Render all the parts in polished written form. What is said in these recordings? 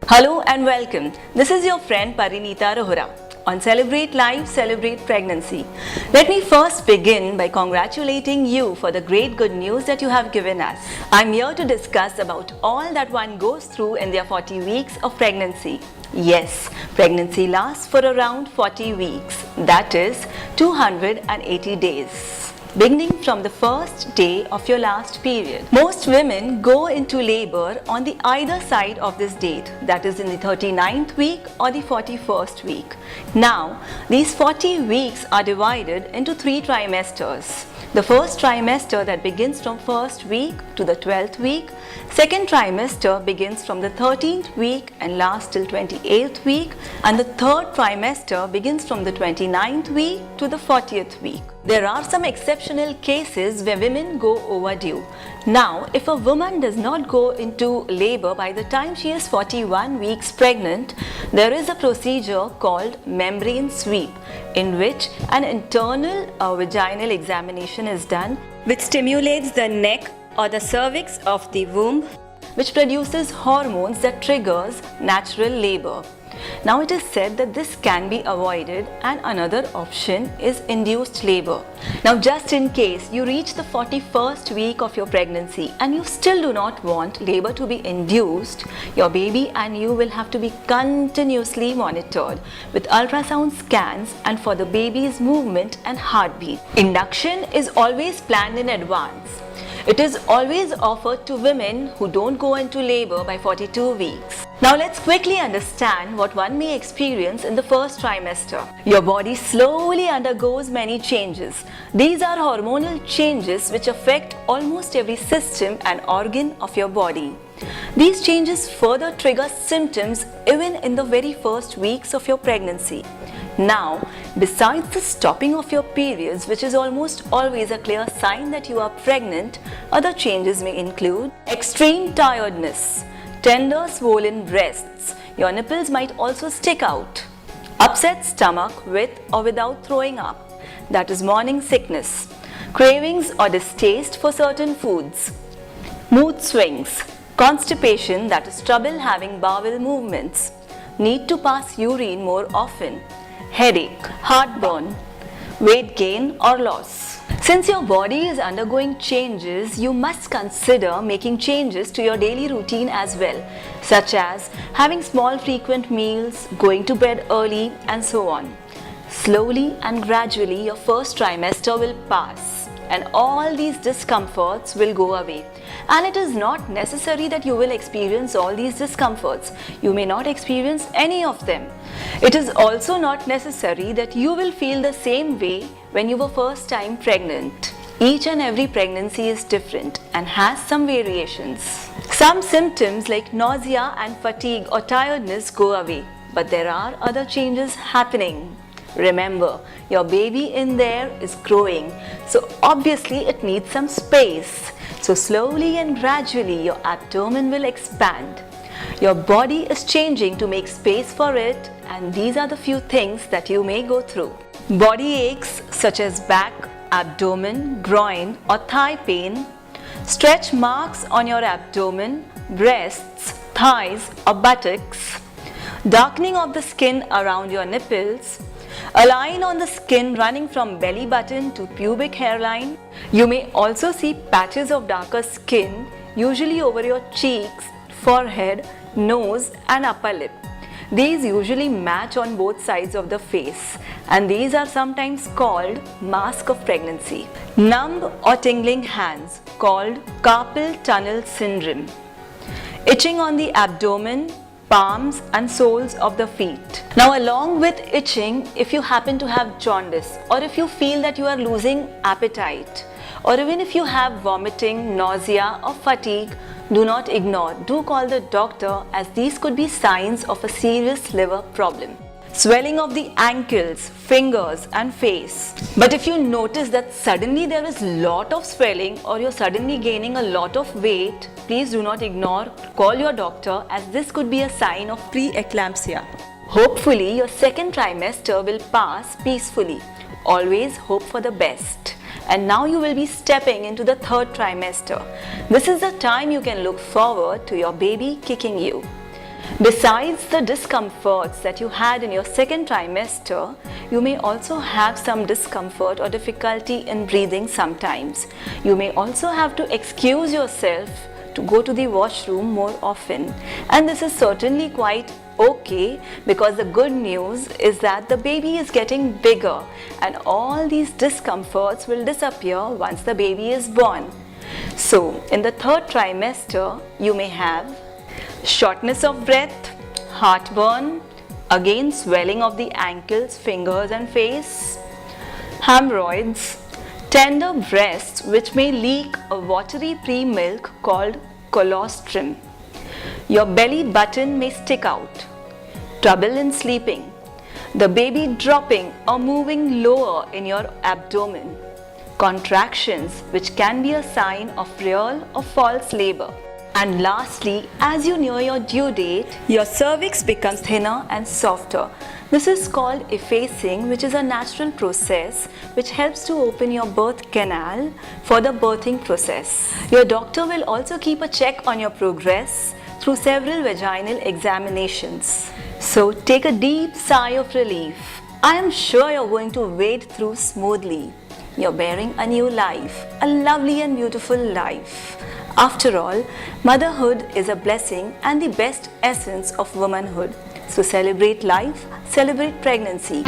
Hello and welcome. This is your friend Parinita Rohra on Celebrate Life, Celebrate Pregnancy. Let me first begin by congratulating you for the great good news that you have given us. I'm here to discuss about all that one goes through in their 40 weeks of pregnancy. Yes, pregnancy lasts for around 40 weeks, that is 280 days. Beginning from the first day of your last period. Most women go into labor on the either side of this date, that is in the 39th week or the 41st week. Now, these 40 weeks are divided into 3 trimesters. The first trimester that begins from 1st week to the 12th week. Second trimester begins from the 13th week and lasts till 28th week. And the third trimester begins from the 29th week to the 40th week. There are some exceptional cases where women go overdue. Now, if a woman does not go into labor by the time she is 41 weeks pregnant, there is a procedure called membrane sweep, in which an internal vaginal examination is done, which stimulates the neck or the cervix of the womb, which produces hormones that triggers natural labor. Now it is said that this can be avoided, and another option is induced labor. Now just in case you reach the 41st week of your pregnancy and you still do not want labor to be induced, your baby and you will have to be continuously monitored with ultrasound scans and for the baby's movement and heartbeat. Induction is always planned in advance. It is always offered to women who don't go into labor by 42 weeks. Now let's quickly understand what one may experience in the first trimester. Your body slowly undergoes many changes. These are hormonal changes which affect almost every system and organ of your body. These changes further trigger symptoms even in the very first weeks of your pregnancy. Now, besides the stopping of your periods, which is almost always a clear sign that you are pregnant, other changes may include extreme tiredness, tender swollen breasts, your nipples might also stick out, upset stomach with or without throwing up, that is morning sickness, cravings or distaste for certain foods, mood swings, constipation, that is trouble having bowel movements, need to pass urine more often, headache, heartburn, weight gain or loss. Since your body is undergoing changes, you must consider making changes to your daily routine as well, such as having small frequent meals, going to bed early, and so on. Slowly and gradually your first trimester will pass and all these discomforts will go away. And it is not necessary that you will experience all these discomforts. You may not experience any of them. It is also not necessary that you will feel the same way when you were first time pregnant. Each and every pregnancy is different and has some variations. Some symptoms like nausea and fatigue or tiredness go away, but there are other changes happening. Remember, your baby in there is growing, so obviously it needs some space. So slowly and gradually your abdomen will expand. Your body is changing to make space for it, and these are the few things that you may go through. Body aches such as back, abdomen, groin or thigh pain, stretch marks on your abdomen, breasts, thighs or buttocks, darkening of the skin around your nipples, a line on the skin running from belly button to pubic hairline. You may also see patches of darker skin, usually over your cheeks, forehead, nose and upper lip. These usually match on both sides of the face, and these are sometimes called mask of pregnancy. Numb or tingling hands called carpal tunnel syndrome. Itching on the abdomen, palms and soles of the feet. Now along with itching, if you happen to have jaundice or if you feel that you are losing appetite or even if you have vomiting, nausea or fatigue, do not ignore. Do call the doctor, as these could be signs of a serious liver problem. Swelling of the ankles, fingers and face. But if you notice that suddenly there is lot of swelling or you're suddenly gaining a lot of weight, please do not ignore. Call your doctor, as this could be a sign of preeclampsia. Hopefully, your second trimester will pass peacefully. Always hope for the best. And now you will be stepping into the third trimester. This is the time you can look forward to your baby kicking you. Besides the discomforts that you had in your second trimester, you may also have some discomfort or difficulty in breathing sometimes. You may also have to excuse yourself to go to the washroom more often. And this is certainly quite okay, because the good news is that the baby is getting bigger and all these discomforts will disappear once the baby is born. So, in the third trimester, you may have shortness of breath, heartburn, again swelling of the ankles, fingers and face, hemorrhoids, tender breasts which may leak a watery pre-milk called colostrum. Your belly button may stick out, trouble in sleeping, the baby dropping or moving lower in your abdomen, contractions which can be a sign of real or false labor. And lastly, as you near your due date, your cervix becomes thinner and softer. This is called effacing, which is a natural process which helps to open your birth canal for the birthing process. Your doctor will also keep a check on your progress through several vaginal examinations. So take a deep sigh of relief. I am sure you're going to wade through smoothly. You're bearing a new life, a lovely and beautiful life. After all, motherhood is a blessing and the best essence of womanhood. So celebrate life, celebrate pregnancy.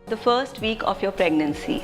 The first week of your pregnancy.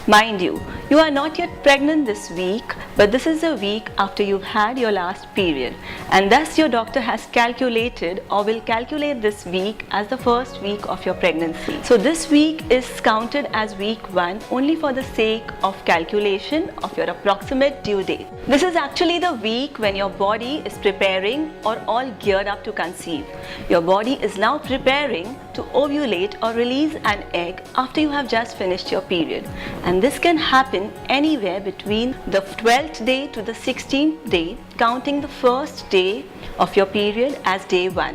Mind you, you are not yet pregnant this week, but this is a week after you've had your last period, and thus your doctor has calculated or will calculate this week as the first week of your pregnancy. So this week is counted as week 1 only for the sake of calculation of your approximate due date. This is actually the week when your body is preparing or all geared up to conceive. Your body is now preparing to ovulate or release an egg after you have just finished your period. And this can happen anywhere between the 12th day to the 16th day, counting the first day of your period as day 1.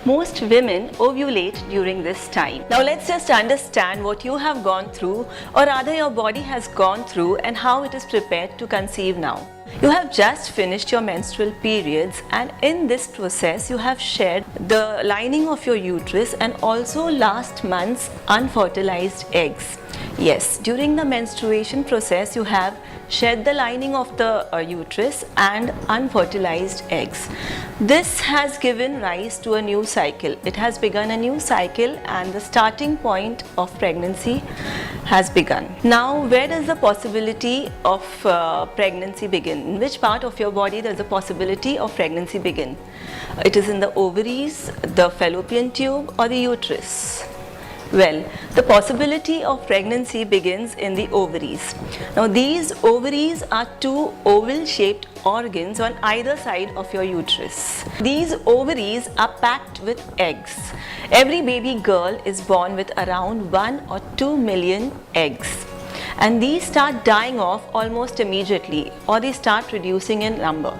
Most women ovulate during this time. Now let's just understand what you have gone through, or rather your body has gone through, and how it is prepared to conceive now. You have just finished your menstrual periods, and in this process you have shed the lining of your uterus and also last month's unfertilized eggs. Yes, during the menstruation process you have shed the lining of the uterus and unfertilized eggs. This has given rise to a new cycle. It has begun a new cycle and the starting point of pregnancy has begun. Now, where does the possibility of pregnancy begin? In which part of your body does the possibility of pregnancy begin? It is in the ovaries, the fallopian tube or the uterus. Well, the possibility of pregnancy begins in the ovaries. Now these ovaries are two oval-shaped organs on either side of your uterus. These ovaries are packed with eggs. Every baby girl is born with around 1 or 2 million eggs. And these start dying off almost immediately, or they start reducing in number.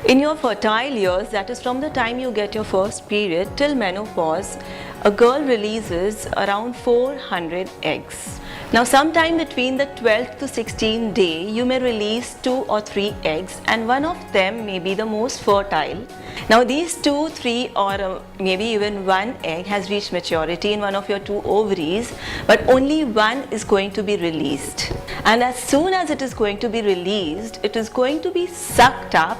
In your fertile years, that is from the time you get your first period till menopause, a girl releases around 400 eggs. Now sometime between the 12th to 16th day, you may release 2 or 3 eggs, and one of them may be the most fertile. Now these 2, 3 or maybe even 1 egg has reached maturity in one of your 2 ovaries, but only one is going to be released. And as soon as it is going to be released, it is going to be sucked up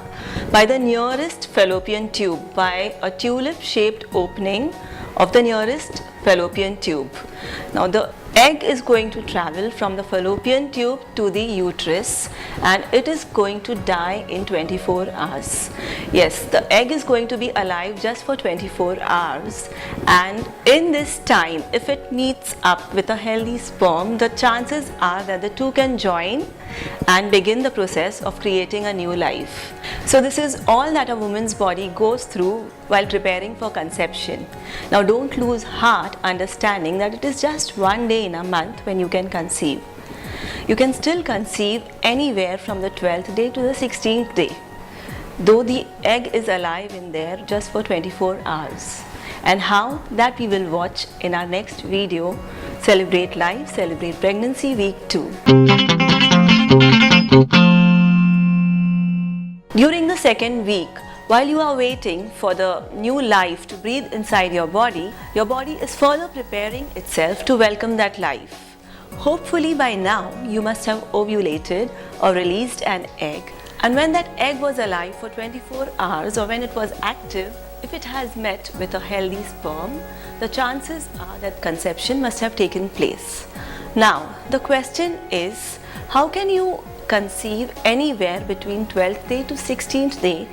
by the nearest fallopian tube, by a tulip-shaped opening of the nearest fallopian tube. Now the egg is going to travel from the fallopian tube to the uterus, and it is going to die in 24 hours. Yes, the egg is going to be alive just for 24 hours, and in this time, if it meets up with a healthy sperm, the chances are that the two can join and begin the process of creating a new life. So this is all that a woman's body goes through while preparing for conception. Now don't lose heart understanding that it is just one day in a month when you can conceive. You can still conceive anywhere from the 12th day to the 16th day. though the egg is alive in there just for 24 hours. And how, that we will watch in our next video, Celebrate Life, Celebrate Pregnancy Week 2. During the second week, while you are waiting for the new life to breathe inside your body is further preparing itself to welcome that life. Hopefully by now you must have ovulated or released an egg, and when that egg was alive for 24 hours or when it was active, if it has met with a healthy sperm, the chances are that conception must have taken place. Now, the question is, how can you conceive anywhere between 12th day to 16th day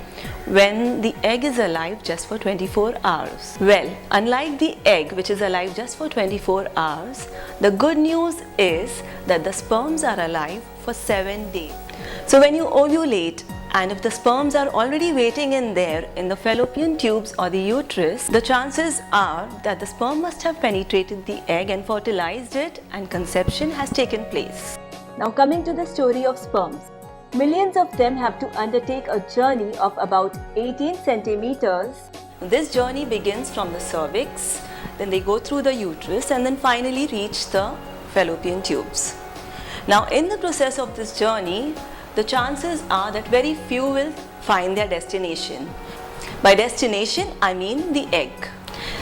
when the egg is alive just for 24 hours? Well, unlike the egg which is alive just for 24 hours, the good news is that the sperms are alive for 7 days. So when you ovulate, and if the sperms are already waiting in there in the fallopian tubes or the uterus, the chances are that the sperm must have penetrated the egg and fertilized it, and conception has taken place. Now coming to the story of sperms. Millions of them have to undertake a journey of about 18 centimeters. This journey begins from the cervix, then they go through the uterus and then finally reach the fallopian tubes. Now in the process of this journey, the chances are that very few will find their destination. By destination, I mean the egg.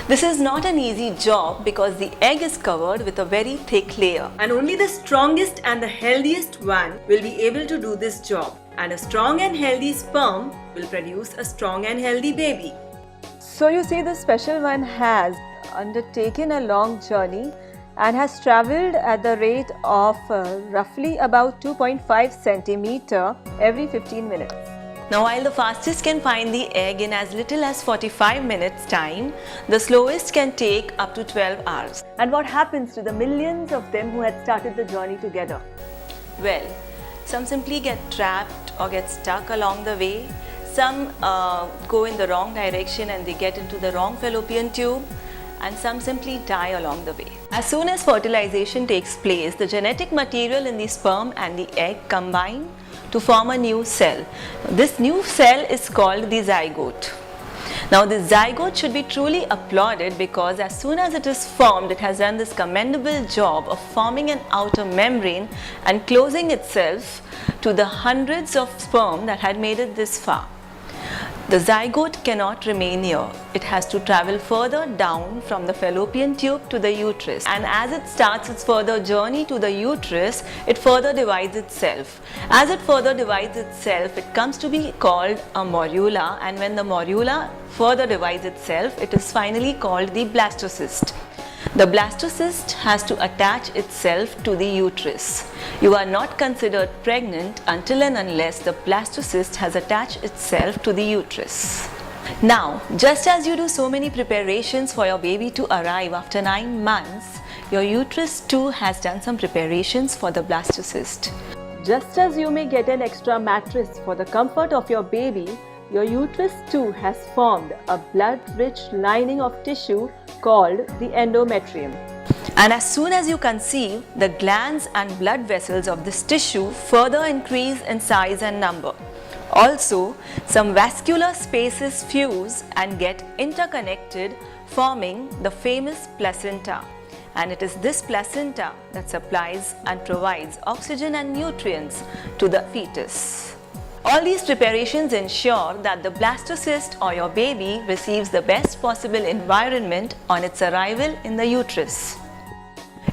This is not an easy job because the egg is covered with a very thick layer, and only the strongest and the healthiest one will be able to do this job, and a strong and healthy sperm will produce a strong and healthy baby. So you see, the special one has undertaken a long journey and has travelled at the rate of roughly about 2.5 centimeter every 15 minutes. Now while the fastest can find the egg in as little as 45 minutes time, the slowest can take up to 12 hours. And what happens to the millions of them who had started the journey together? Well, some simply get trapped or get stuck along the way. Some go in the wrong direction and they get into the wrong fallopian tube, and some simply die along the way. As soon as fertilization takes place, the genetic material in the sperm and the egg combine to form a new cell. This new cell is called the zygote. Now the zygote should be truly applauded because as soon as it is formed, it has done this commendable job of forming an outer membrane and closing itself to the hundreds of sperm that had made it this far. The zygote cannot remain here. It has to travel further down from the fallopian tube to the uterus, and as it starts its further journey to the uterus, it further divides itself. As it further divides itself, it comes to be called a morula, and when the morula further divides itself, it is finally called the blastocyst. The blastocyst has to attach itself to the uterus. You are not considered pregnant until and unless the blastocyst has attached itself to the uterus. Now, just as you do so many preparations for your baby to arrive after 9 months, your uterus too has done some preparations for the blastocyst. Just as you may get an extra mattress for the comfort of your baby, your uterus too has formed a blood-rich lining of tissue called the endometrium. And as soon as you conceive, the glands and blood vessels of this tissue further increase in size and number. Also, some vascular spaces fuse and get interconnected, forming the famous placenta. And it is this placenta that supplies and provides oxygen and nutrients to the fetus. All these preparations ensure that the blastocyst or your baby receives the best possible environment on its arrival in the uterus.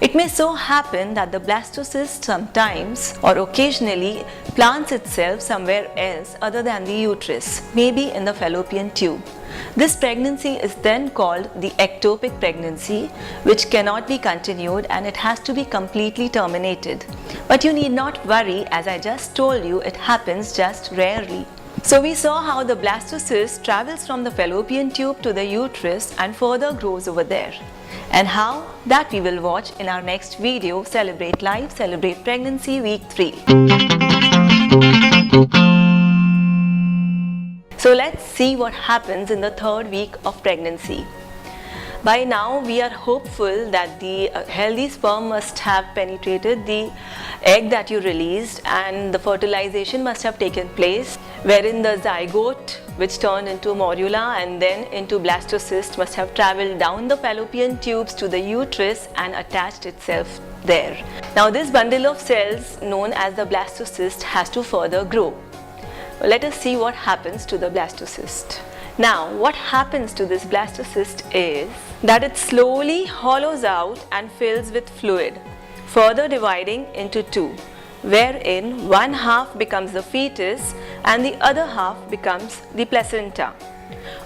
It may so happen that the blastocyst sometimes or occasionally plants itself somewhere else other than the uterus, maybe in the fallopian tube. This pregnancy is then called the ectopic pregnancy, which cannot be continued and it has to be completely terminated. But you need not worry, as I just told you, it happens just rarely. So we saw how the blastocyst travels from the fallopian tube to the uterus and further grows over there. And how? That we will watch in our next video, Celebrate Life, Celebrate Pregnancy Week 3. So let's see what happens in the third week of pregnancy. By now we are hopeful that the healthy sperm must have penetrated the egg that you released, and the fertilization must have taken place, wherein the zygote, which turned into morula and then into blastocyst, must have traveled down the fallopian tubes to the uterus and attached itself there. Now this bundle of cells known as the blastocyst has to further grow. Let us see what happens to the blastocyst. Now what happens to this blastocyst is that it slowly hollows out and fills with fluid, further dividing into two, wherein one half becomes the fetus and the other half becomes the placenta.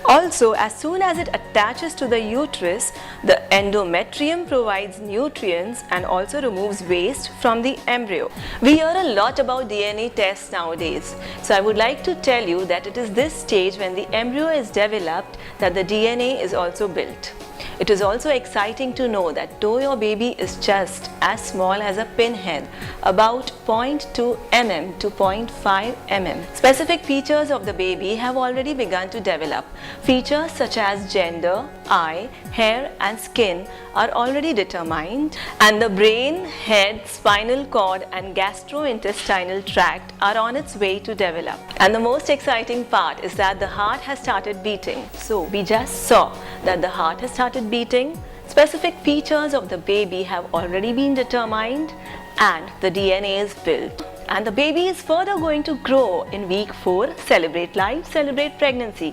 Also, as soon as it attaches to the uterus, the endometrium provides nutrients and also removes waste from the embryo. We hear a lot about DNA tests nowadays. So I would like to tell you that it is this stage when the embryo is developed that the DNA is also built. It is also exciting to know that though your baby is just as small as a pinhead, about 0.2 mm to 0.5 mm, specific features of the baby have already begun to develop. Features such as gender, eye, hair and skin are already determined, and the brain, head, spinal cord and gastrointestinal tract are on its way to develop. And the most exciting part is that the heart has started beating. So we just saw that the heart has started beating, specific features of the baby have already been determined, and the DNA is built. And the baby is further going to grow in week 4. Celebrate life, celebrate pregnancy.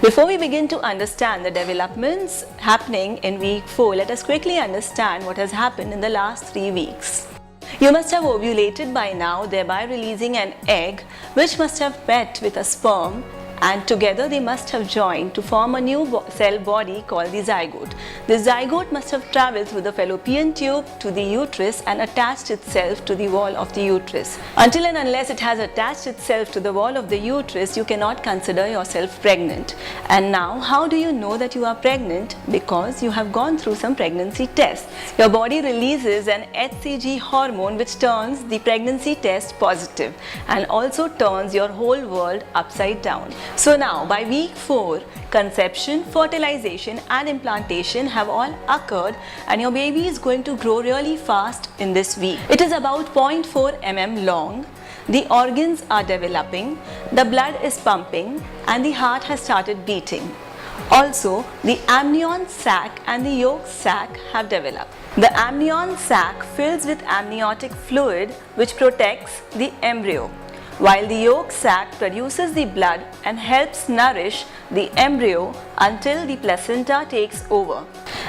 Before we begin to understand the developments happening in week 4, let us quickly understand what has happened in the last 3 weeks. You must have ovulated by now, thereby releasing an egg which must have met with a sperm, and together they must have joined to form a new cell body called the zygote. The zygote must have traveled through the fallopian tube to the uterus and attached itself to the wall of the uterus. Until and unless it has attached itself to the wall of the uterus, you cannot consider yourself pregnant. And now, how do you know that you are pregnant? Because you have gone through some pregnancy tests. Your body releases an HCG hormone which turns the pregnancy test positive and also turns your whole world upside down. So now by week 4, conception, fertilization and implantation have all occurred, and your baby is going to grow really fast in this week. It is about 0.4 mm long. The organs are developing, the blood is pumping and the heart has started beating. Also, the amnion sac and the yolk sac have developed. The amnion sac fills with amniotic fluid which protects the embryo, while the yolk sac produces the blood and helps nourish the embryo until the placenta takes over.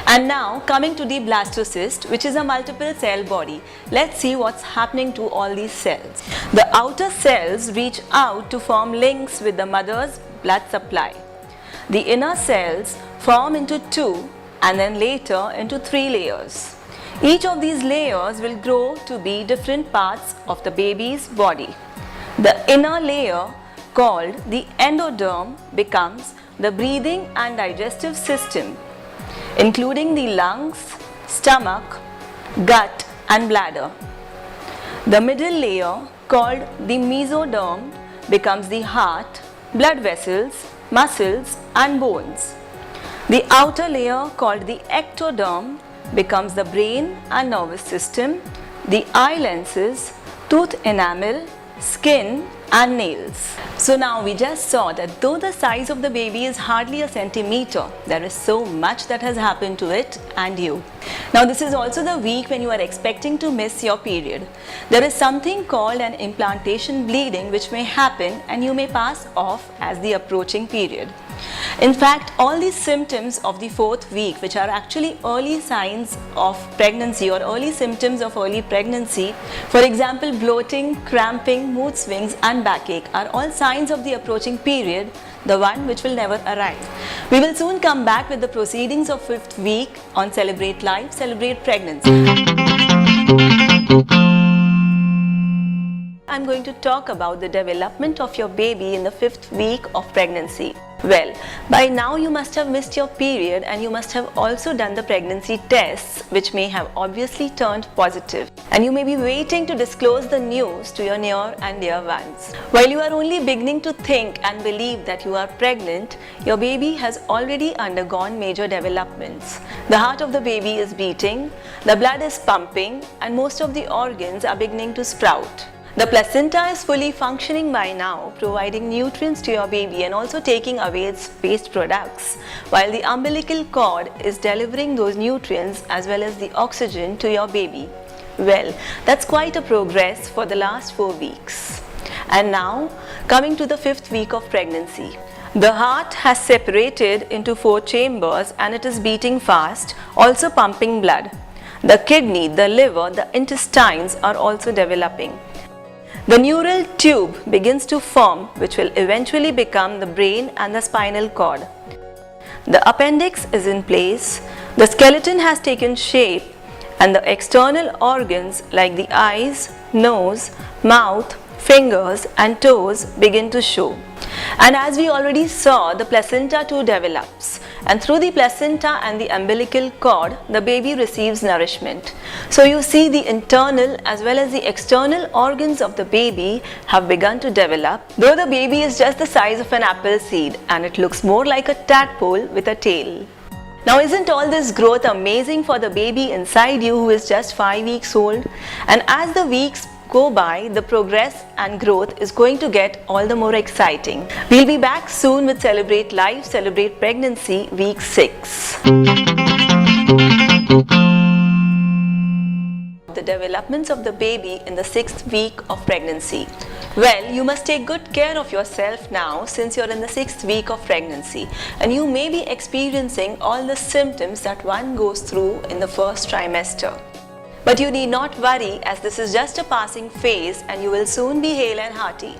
And now coming to the blastocyst, which is a multiple cell body. Let's see what's happening to all these cells. The outer cells reach out to form links with the mother's blood supply. The inner cells form into 2 and then later into 3 layers. Each of these layers will grow to be different parts of the baby's body. The inner layer, called the endoderm, becomes the breathing and digestive system, including the lungs, stomach, gut and bladder. The middle layer, called the mesoderm, becomes the heart, blood vessels, muscles and bones. The outer layer, called the ectoderm, becomes the brain and nervous system, the eye lenses, tooth enamel, skin and nails. So now we just saw that though the size of the baby is hardly a centimeter, there is so much that has happened to it and you. Now this is also the week when you are expecting to miss your period. There is something called an implantation bleeding which may happen and you may pass off as the approaching period. In fact, all these symptoms of the 4th week, which are actually early signs of pregnancy or early symptoms of early pregnancy, for example bloating, cramping, mood swings and backache, are all signs of the approaching period, the one which will never arrive. We will soon come back with the proceedings of 5th week on Celebrate Life, Celebrate Pregnancy. I'm going to talk about the development of your baby in the 5th week of pregnancy. Well, by now you must have missed your period and you must have also done the pregnancy tests which may have obviously turned positive. and you may be waiting to disclose the news to your near and dear ones. While you are only beginning to think and believe that you are pregnant, your baby has already undergone major developments. The heart of the baby is beating, the blood is pumping, and most of the organs are beginning to sprout. The placenta is fully functioning by now, providing nutrients to your baby and also taking away its waste products, while the umbilical cord is delivering those nutrients as well as the oxygen to your baby. Well, that's quite a progress for the last 4 weeks. And now, coming to the 5th week of pregnancy. The heart has separated into 4 chambers and it is beating fast, also pumping blood. The kidney, the liver, the intestines are also developing. The neural tube begins to form, which will eventually become the brain and the spinal cord. The appendix is in place, the skeleton has taken shape, and the external organs like the eyes, nose, mouth, fingers and toes begin to show. And as we already saw, the placenta too develops, and through the placenta and the umbilical cord, the baby receives nourishment. So you see the internal as well as the external organs of the baby have begun to develop, though the baby is just the size of an apple seed and it looks more like a tadpole with a tail. Now, isn't all this growth amazing for the baby inside you who is just 5 weeks old? And as the weeks go by, the progress and growth is going to get all the more exciting. We'll be back soon with Celebrate Life, Celebrate Pregnancy Week 6. The developments of the baby in the 6th week of pregnancy. Well, you must take good care of yourself now since you're in the 6th week of pregnancy and you may be experiencing all the symptoms that one goes through in the first trimester. But you need not worry, as this is just a passing phase and you will soon be hale and hearty.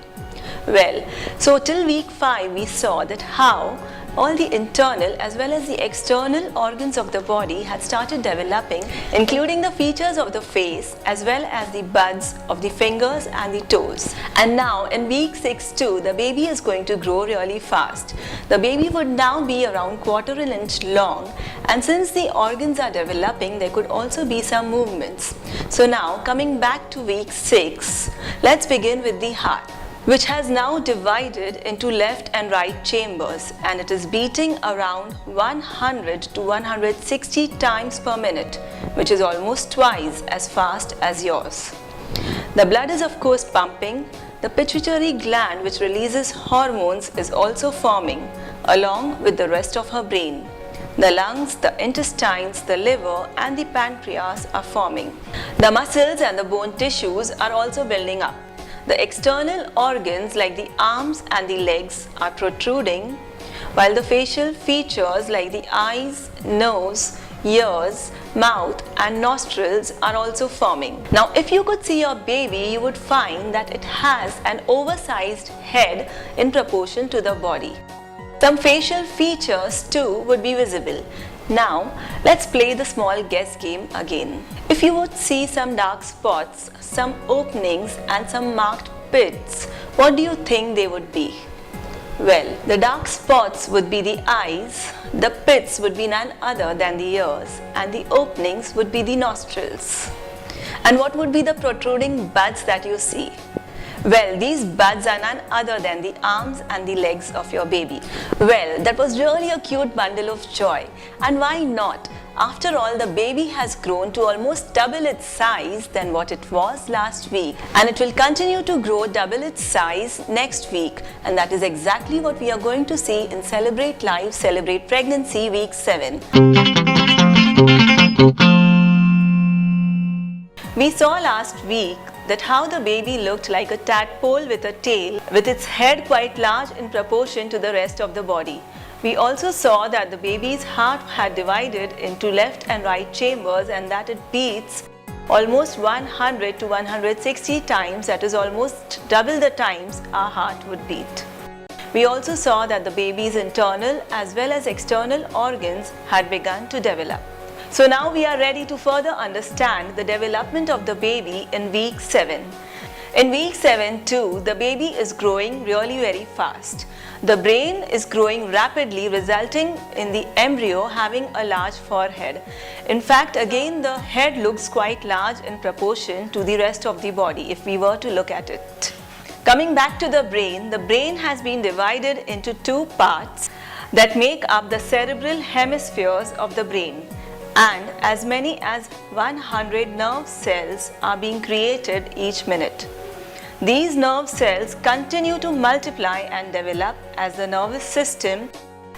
Well, so till week 5 we saw that how all the internal as well as the external organs of the body had started developing, including the features of the face as well as the buds of the fingers and the toes. And now in week 6 too, the baby is going to grow really fast. The baby would now be around 1/4 inch long, and since the organs are developing, there could also be some movements. So now coming back to week 6, let's begin with the heart, which has now divided into left and right chambers, and it is beating around 100 to 160 times per minute, which is almost twice as fast as yours. The blood is of course pumping. The pituitary gland, which releases hormones, is also forming along with the rest of her brain. The lungs, the intestines, the liver and the pancreas are forming. The muscles and the bone tissues are also building up. The external organs like the arms and the legs are protruding, while the facial features like the eyes, nose, ears, mouth and nostrils are also forming. Now, if you could see your baby, you would find that it has an oversized head in proportion to the body. Some facial features too would be visible. Now, let's play the small guess game again. If you would see some dark spots, some openings and some marked pits, what do you think they would be? Well, the dark spots would be the eyes, the pits would be none other than the ears, and the openings would be the nostrils. And what would be the protruding buds that you see? Well, these buds are none other than the arms and the legs of your baby. Well, that was really a cute bundle of joy. And why not? After all, the baby has grown to almost double its size than what it was last week. And it will continue to grow double its size next week. And that is exactly what we are going to see in Celebrate Life, Celebrate Pregnancy Week 7. We saw last week that how the baby looked like a tadpole with a tail, with its head quite large in proportion to the rest of the body. We also saw that the baby's heart had divided into left and right chambers and that it beats almost 100 to 160 times, that is almost double the times our heart would beat. We also saw that the baby's internal as well as external organs had begun to develop. So now we are ready to further understand the development of the baby in week 7. In week 7 too, the baby is growing really very fast. The brain is growing rapidly, resulting in the embryo having a large forehead. In fact, again the head looks quite large in proportion to the rest of the body if we were to look at it. Coming back to the brain has been divided into two parts that make up the cerebral hemispheres of the brain, and as many as 100 nerve cells are being created each minute. These nerve cells continue to multiply and develop as the nervous system,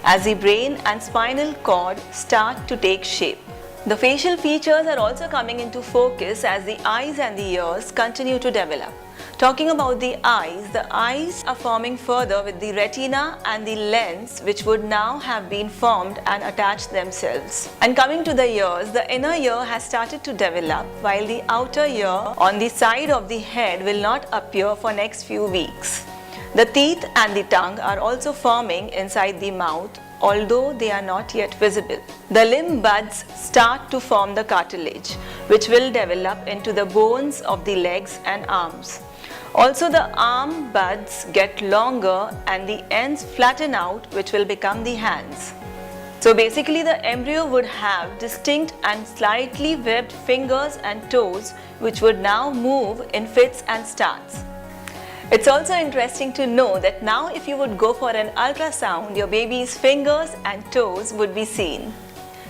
as the brain and spinal cord start to take shape. The facial features are also coming into focus as the eyes and the ears continue to develop. Talking about the eyes are forming further with the retina and the lens, which would now have been formed and attached themselves. And coming to the ears, the inner ear has started to develop, while the outer ear on the side of the head will not appear for next few weeks. The teeth and the tongue are also forming inside the mouth, although they are not yet visible. The limb buds start to form the cartilage, which will develop into the bones of the legs and arms. Also, the arm buds get longer and the ends flatten out, which will become the hands. So basically, the embryo would have distinct and slightly webbed fingers and toes, which would now move in fits and starts. It's also interesting to know that now if you would go for an ultrasound, your baby's fingers and toes would be seen.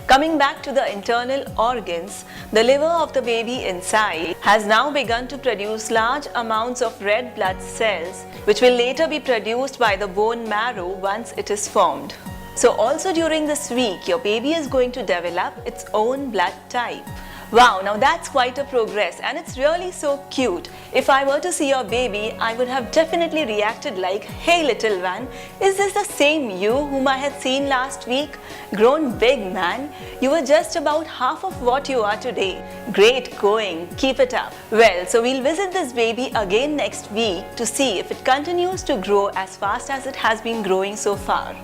Coming back to the internal organs, the liver of the baby inside has now begun to produce large amounts of red blood cells, which will later be produced by the bone marrow once it is formed. So also during this week, your baby is going to develop its own blood type. Wow, now that's quite a progress, and it's really so cute. If I were to see your baby, I would have definitely reacted like, "Hey little one, is this the same you whom I had seen last week? Grown big, man. You were just about half of what you are today. Great going, keep it up." Well, so we'll visit this baby again next week to see if it continues to grow as fast as it has been growing so far.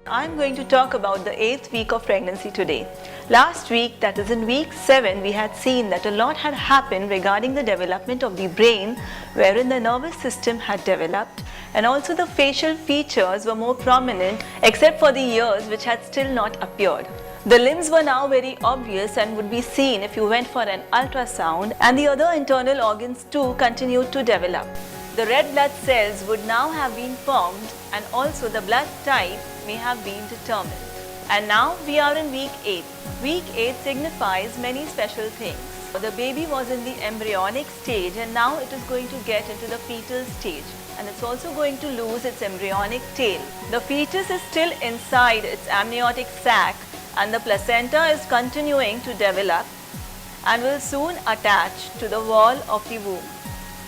I'm going to talk about the 8th week of pregnancy today. Last week, that is in week 7, we had seen that a lot had happened regarding the development of the brain, wherein the nervous system had developed, and also the facial features were more prominent except for the ears, which had still not appeared. The limbs were now very obvious and would be seen if you went for an ultrasound, and the other internal organs too continued to develop. The red blood cells would now have been formed, and also the blood type may have been determined. And now we are in week 8. Week 8 signifies many special things. The baby was in the embryonic stage, and now it is going to get into the fetal stage, and it's also going to lose its embryonic tail. The fetus is still inside its amniotic sac, and the placenta is continuing to develop and will soon attach to the wall of the womb.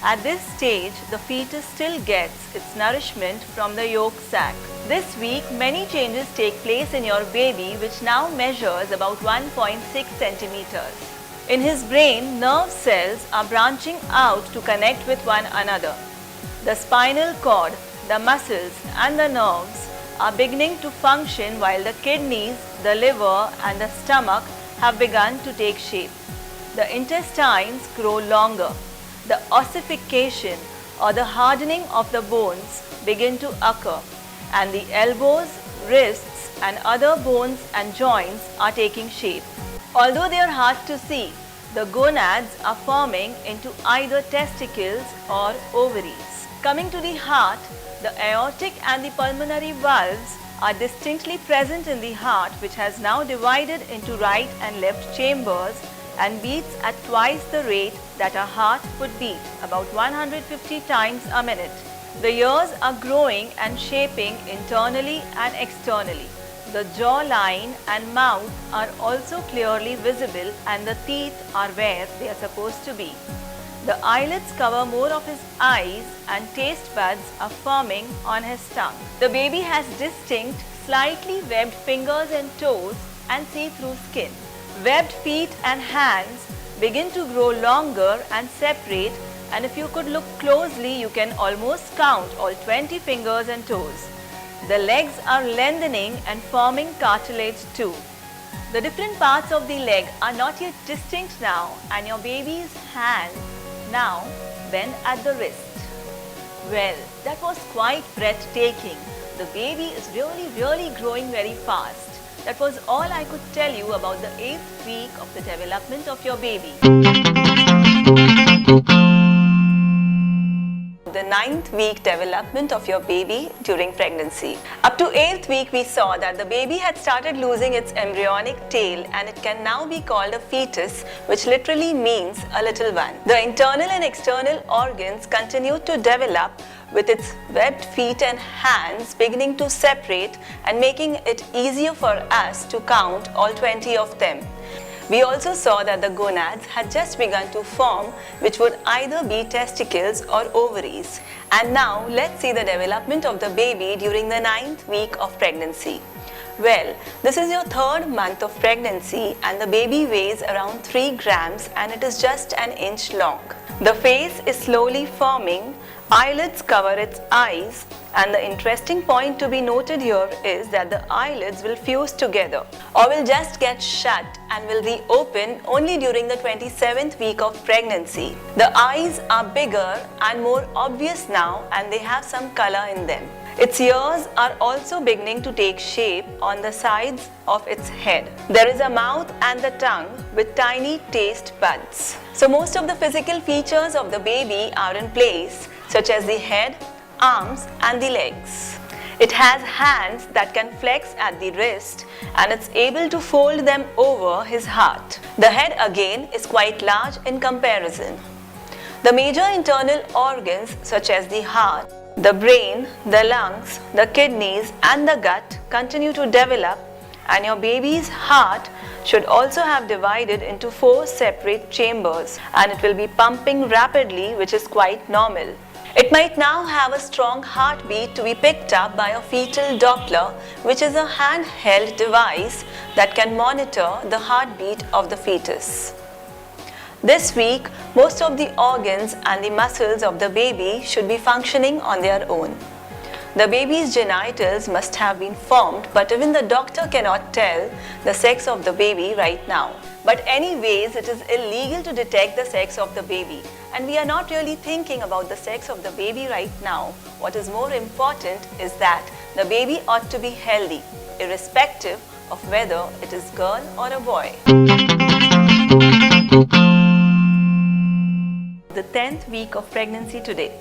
At this stage, the fetus still gets its nourishment from the yolk sac. This week, many changes take place in your baby, which now measures about 1.6 centimeters. In his brain, nerve cells are branching out to connect with one another. The spinal cord, the muscles and the nerves are beginning to function, while the kidneys, the liver and the stomach have begun to take shape. The intestines grow longer. The ossification or the hardening of the bones begin to occur, and the elbows, wrists and other bones and joints are taking shape. Although they are hard to see, the gonads are forming into either testicles or ovaries. Coming to the heart, the aortic and the pulmonary valves are distinctly present in the heart, which has now divided into right and left chambers and beats at twice the rate that a heart would beat, about 150 times a minute. The ears are growing and shaping internally and externally. The jawline and mouth are also clearly visible, and the teeth are where they are supposed to be. The eyelids cover more of his eyes, and taste buds are forming on his tongue. The baby has distinct, slightly webbed fingers and toes and see-through skin. Webbed feet and hands begin to grow longer and separate, and if you could look closely, you can almost count all 20 fingers and toes. The legs are lengthening and forming cartilage too. The different parts of the leg are not yet distinct now, and your baby's hands now bend at the wrist. Well, that was quite breathtaking. The baby is really growing very fast. That was all I could tell you about the 8th week of the development of your baby. The 9th week development of your baby during pregnancy. Up to 8th week, we saw that the baby had started losing its embryonic tail, and it can now be called a fetus, which literally means a little one. The internal and external organs continued to develop, with its webbed feet and hands beginning to separate and making it easier for us to count all 20 of them. We also saw that the gonads had just begun to form, which would either be testicles or ovaries. And now let's see the development of the baby during the 9th week of pregnancy. Well, this is your 3rd month of pregnancy, and the baby weighs around 3 grams and it is just an inch long. The face is slowly forming, eyelids cover its eyes, and the interesting point to be noted here is that the eyelids will fuse together or will just get shut and will reopen only during the 27th week of pregnancy. The eyes are bigger and more obvious now, and they have some color in them. Its ears are also beginning to take shape on the sides of its head. There is a mouth and the tongue with tiny taste buds. So most of the physical features of the baby are in place, such as the head, arms and the legs. It has hands that can flex at the wrist, and it's able to fold them over his heart. The head again is quite large in comparison. The major internal organs such as the heart, the brain, the lungs, the kidneys and the gut continue to develop, and your baby's heart should also have divided into 4 separate chambers, and it will be pumping rapidly, which is quite normal. It might now have a strong heartbeat to be picked up by a fetal Doppler, which is a handheld device that can monitor the heartbeat of the fetus. This week, most of the organs and the muscles of the baby should be functioning on their own. The baby's genitals must have been formed, but even the doctor cannot tell the sex of the baby right now. But anyways, it is illegal to detect the sex of the baby, and we are not really thinking about the sex of the baby right now. What is more important is that the baby ought to be healthy, irrespective of whether it is girl or a boy. The 10th week of pregnancy today.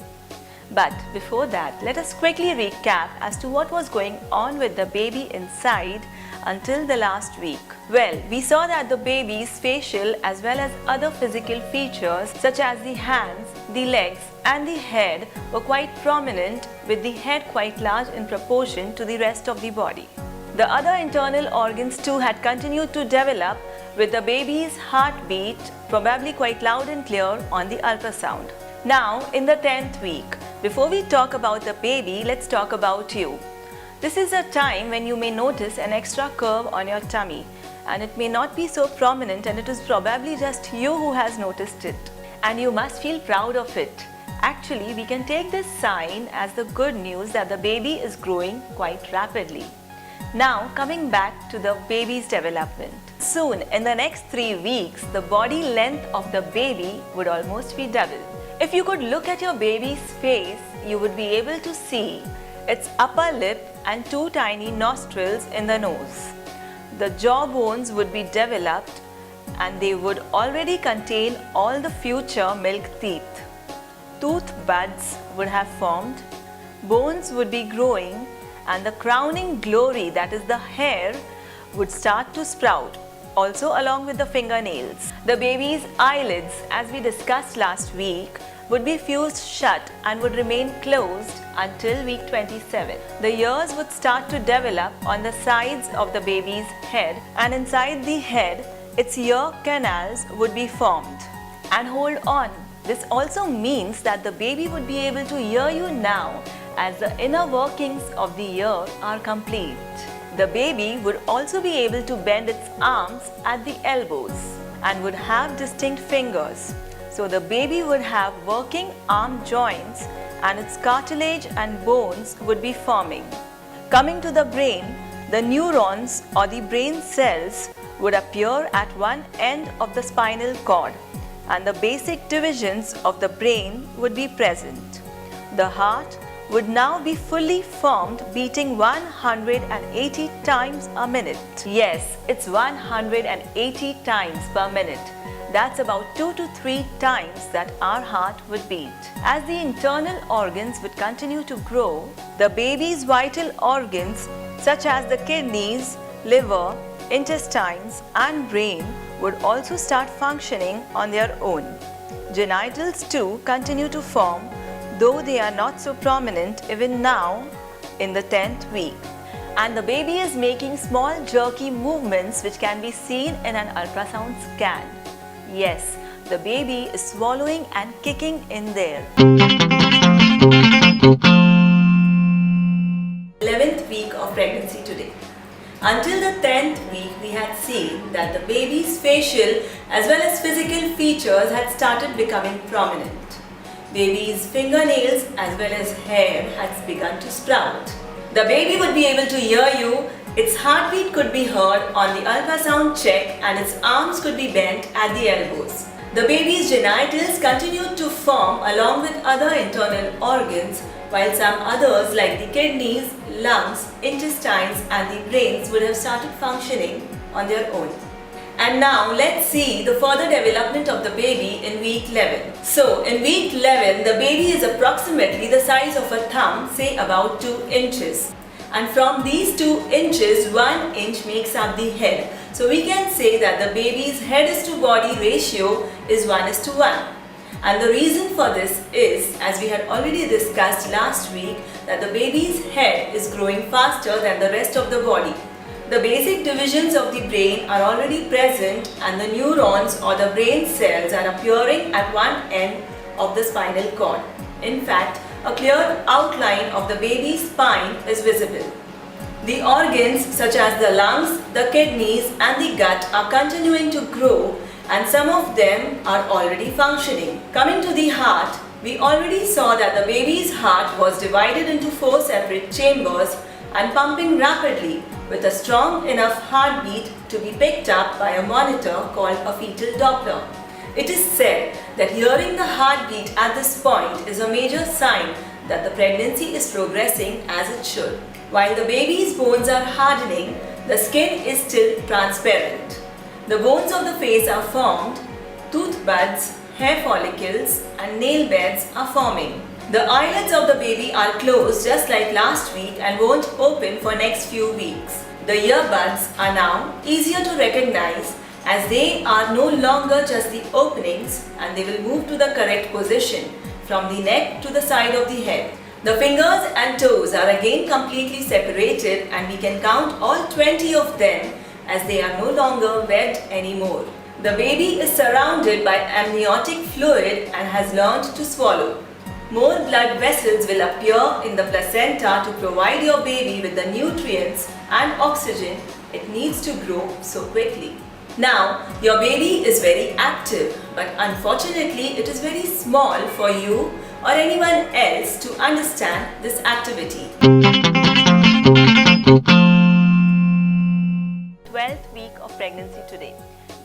But before that, let us quickly recap as to what was going on with the baby inside until the last week. Well, we saw that the baby's facial as well as other physical features such as the hands, the legs and the head were quite prominent, with the head quite large in proportion to the rest of the body. The other internal organs too had continued to develop, with the baby's heartbeat probably quite loud and clear on the ultrasound. Now, in the 10th week, before we talk about the baby, let's talk about you. This is a time when you may notice an extra curve on your tummy, and it may not be so prominent, and it is probably just you who has noticed it. And you must feel proud of it. Actually, we can take this sign as the good news that the baby is growing quite rapidly. Now, coming back to the baby's development. Soon, in the next 3 weeks, the body length of the baby would almost be double. If you could look at your baby's face, you would be able to see its upper lip and 2 tiny nostrils in the nose. The jaw bones would be developed, and they would already contain all the future milk teeth. Tooth buds would have formed, bones would be growing, and the crowning glory, that is the hair, would start to sprout, also along with the fingernails. The baby's eyelids, as we discussed last week, would be fused shut and would remain closed until week 27. The ears would start to develop on the sides of the baby's head, and inside the head, its ear canals would be formed. And hold on, this also means that the baby would be able to hear you now, as the inner workings of the ear are complete. The baby would also be able to bend its arms at the elbows and would have distinct fingers. So the baby would have working arm joints, and its cartilage and bones would be forming. Coming to the brain, the neurons or the brain cells would appear at one end of the spinal cord, and the basic divisions of the brain would be present. The heart would now be fully formed, beating 180 times a minute. Yes, it's 180 times per minute. That's about 2 to 3 times that our heart would beat. As the internal organs would continue to grow, the baby's vital organs such as the kidneys, liver, intestines and brain would also start functioning on their own. Genitals too continue to form, though they are not so prominent even now in the 10th week. And the baby is making small jerky movements which can be seen in an ultrasound scan. Yes, the baby is swallowing and kicking in there. 11th week of pregnancy today. Until the 10th week, we had seen that the baby's facial as well as physical features had started becoming prominent. Baby's fingernails as well as hair had begun to sprout. The baby would be able to hear you. Its heartbeat could be heard on the ultrasound check and its arms could be bent at the elbows. The baby's genitals continued to form along with other internal organs, while some others like the kidneys, lungs, intestines and the brains would have started functioning on their own. And now let's see the further development of the baby in week 11. So in week 11, the baby is approximately the size of a thumb, say about 2 inches. And from these 2 inches, 1 inch makes up the head. So we can say that the baby's head is to body ratio is 1:1. And the reason for this is, as we had already discussed last week, that the baby's head is growing faster than the rest of the body. The basic divisions of the brain are already present and the neurons or the brain cells are appearing at one end of the spinal cord. In fact, a clear outline of the baby's spine is visible. The organs such as the lungs, the kidneys and the gut are continuing to grow and some of them are already functioning. Coming to the heart, we already saw that the baby's heart was divided into 4 separate chambers and pumping rapidly with a strong enough heartbeat to be picked up by a monitor called a fetal Doppler. It is said that hearing the heartbeat at this point is a major sign that the pregnancy is progressing as it should. While the baby's bones are hardening, the skin is still transparent. The bones of the face are formed, tooth buds, hair follicles and nail beds are forming. The eyelids of the baby are closed just like last week and won't open for next few weeks. The earbuds are now easier to recognize as they are no longer just the openings and they will move to the correct position from the neck to the side of the head. The fingers and toes are again completely separated and we can count all 20 of them as they are no longer wet anymore. The baby is surrounded by amniotic fluid and has learned to swallow. More blood vessels will appear in the placenta to provide your baby with the nutrients and oxygen it needs to grow so quickly. Now, your baby is very active, but unfortunately it is very small for you or anyone else to understand this activity. 12th week of pregnancy today.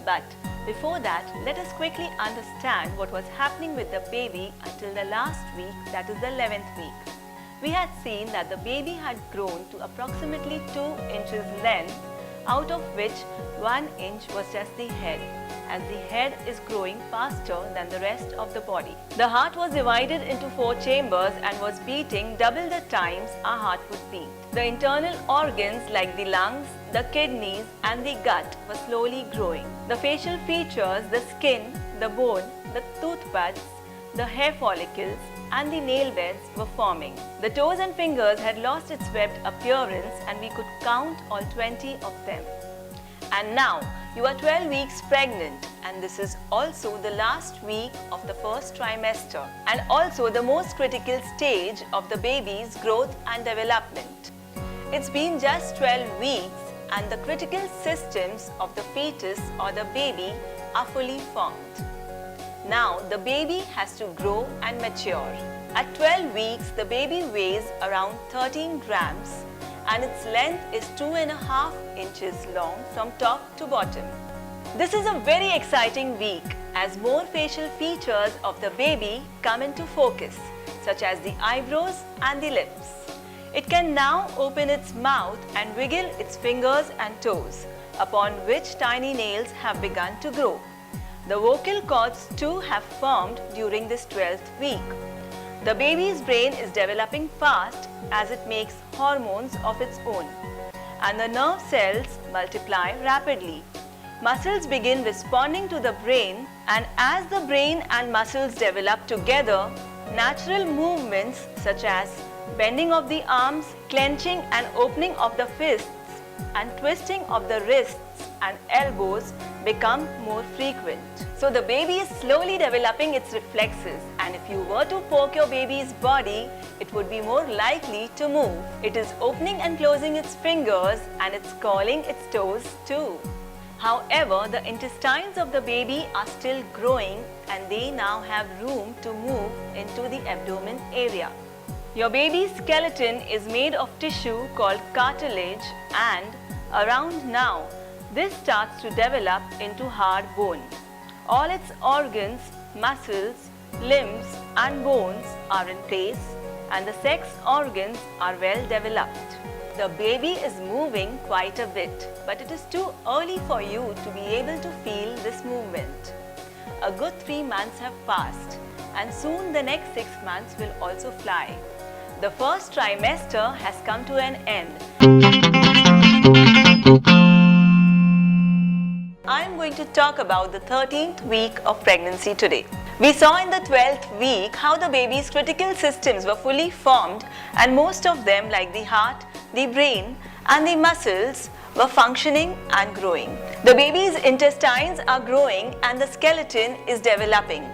But before that, let us quickly understand what was happening with the baby until the last week, that is the 11th week. We had seen that the baby had grown to approximately 2 inches length, out of which 1 inch was just the head, as the head is growing faster than the rest of the body. The heart was divided into 4 chambers and was beating double the times our heart would beat. The internal organs like the lungs, the kidneys and the gut were slowly growing. The facial features, the skin, the bone, the tooth buds, the hair follicles and the nail beds were forming. The toes and fingers had lost its webbed appearance and we could count all 20 of them. And now you are 12 weeks pregnant and this is also the last week of the first trimester and also the most critical stage of the baby's growth and development. It's been just 12 weeks and the critical systems of the fetus or the baby are fully formed. Now the baby has to grow and mature. At 12 weeks, the baby weighs around 13 grams and its length is 2.5 inches long from top to bottom. This is a very exciting week as more facial features of the baby come into focus, such as the eyebrows and the lips. It can now open its mouth and wiggle its fingers and toes, upon which tiny nails have begun to grow. The vocal cords too have formed during this 12th week. The baby's brain is developing fast as it makes hormones of its own, and the nerve cells multiply rapidly. Muscles begin responding to the brain, and as the brain and muscles develop together, natural movements such as bending of the arms, clenching and opening of the fists, and twisting of the wrists and elbows become more frequent. So the baby is slowly developing its reflexes, and if you were to poke your baby's body, it would be more likely to move. It is opening and closing its fingers, and it's curling its toes too. However, the intestines of the baby are still growing, and they now have room to move into the abdomen area. Your baby's skeleton is made of tissue called cartilage, and around now, this starts to develop into hard bone. All its organs, muscles, limbs and bones are in place, and the sex organs are well developed. The baby is moving quite a bit, but it is too early for you to be able to feel this movement. A good 3 months have passed, and soon the next 6 months will also fly. The first trimester has come to an end. I am going to talk about the 13th week of pregnancy today. We saw in the 12th week how the baby's critical systems were fully formed, and most of them, like the heart, the brain and the muscles, were functioning and growing. The baby's intestines are growing and the skeleton is developing.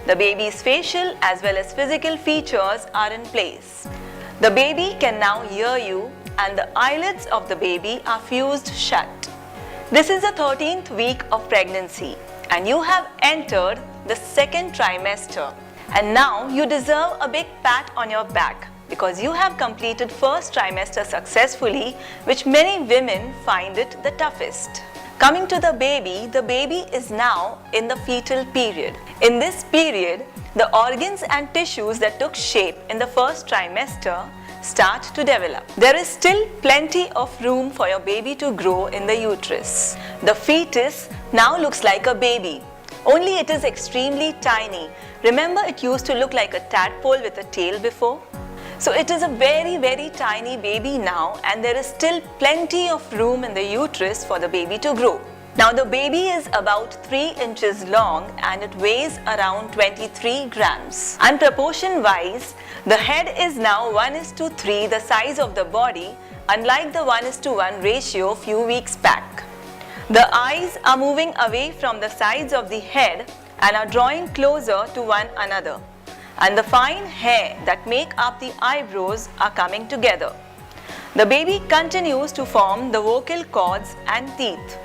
The baby's facial as well as physical features are in place. The baby can now hear you, and the eyelids of the baby are fused shut. This is the 13th week of pregnancy, and you have entered the second trimester. And now you deserve a big pat on your back because you have completed first trimester successfully, which many women find it the toughest. Coming to the baby is now in the fetal period. In this period, the organs and tissues that took shape in the first trimester start to develop. There is still plenty of room for your baby to grow in the uterus. The fetus now looks like a baby, only it is extremely tiny. Remember, it used to look like a tadpole with a tail before? So it is a very tiny baby now, and there is still plenty of room in the uterus for the baby to grow. Now the baby is about 3 inches long and it weighs around 23 grams. And proportion wise, the head is now 1:3 the size of the body, unlike the 1:1 ratio few weeks back. The eyes are moving away from the sides of the head and are drawing closer to one another. And the fine hair that make up the eyebrows are coming together. The baby continues to form the vocal cords and teeth.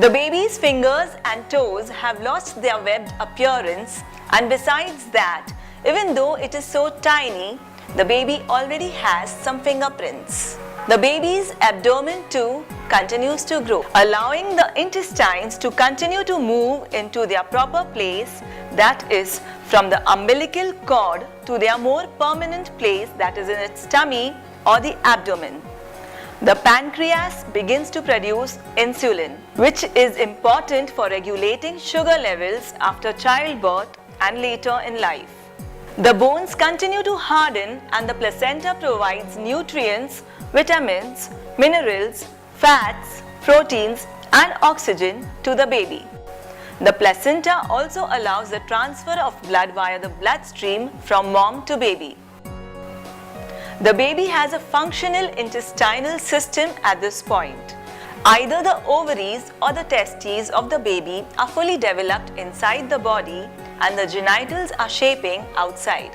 The baby's fingers and toes have lost their webbed appearance, and besides that, even though it is so tiny, the baby already has some fingerprints. The baby's abdomen too continues to grow, allowing the intestines to continue to move into their proper place, that is, from the umbilical cord to their more permanent place, that is in its tummy or the abdomen. The pancreas begins to produce insulin, which is important for regulating sugar levels after childbirth and later in life. The bones continue to harden and the placenta provides nutrients, vitamins, minerals, fats, proteins and oxygen to the baby. The placenta also allows the transfer of blood via the bloodstream from mom to baby. The baby has a functional intestinal system at this point. Either the ovaries or the testes of the baby are fully developed inside the body and the genitals are shaping outside.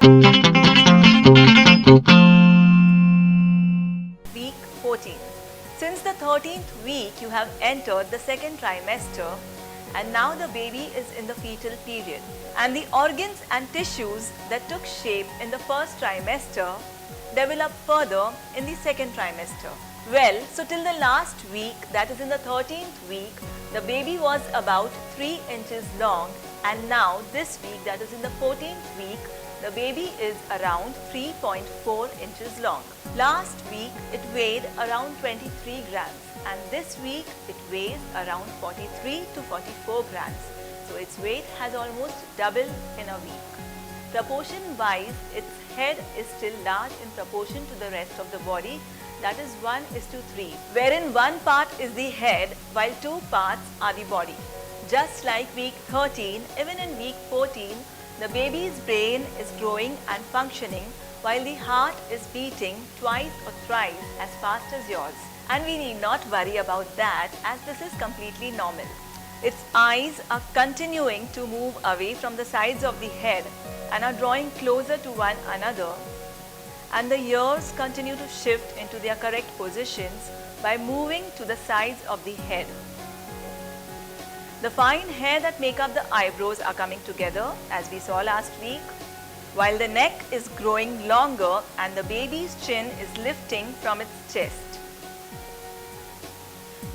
Week 14. Since the 13th week, you have entered the second trimester, and now the baby is in the fetal period, and the organs and tissues that took shape in the first trimester develop further in the second trimester. Well, so till the last week, that is in the 13th week, the baby was about 3 inches long, and now this week, that is in the 14th week, the baby is around 3.4 inches long. Last week, it weighed around 23 grams, and this week, it weighs around 43 to 44 grams. So its weight has almost doubled in a week. Proportion-wise, its head is still large in proportion to the rest of the body, that is 1:3, wherein one part is the head while two parts are the body. Just like week 13, even in week 14, the baby's brain is growing and functioning while the heart is beating twice or thrice as fast as yours. And we need not worry about that, as this is completely normal. Its eyes are continuing to move away from the sides of the head and are drawing closer to one another, and the ears continue to shift into their correct positions by moving to the sides of the head. The fine hair that make up the eyebrows are coming together, as we saw last week, while the neck is growing longer and the baby's chin is lifting from its chest.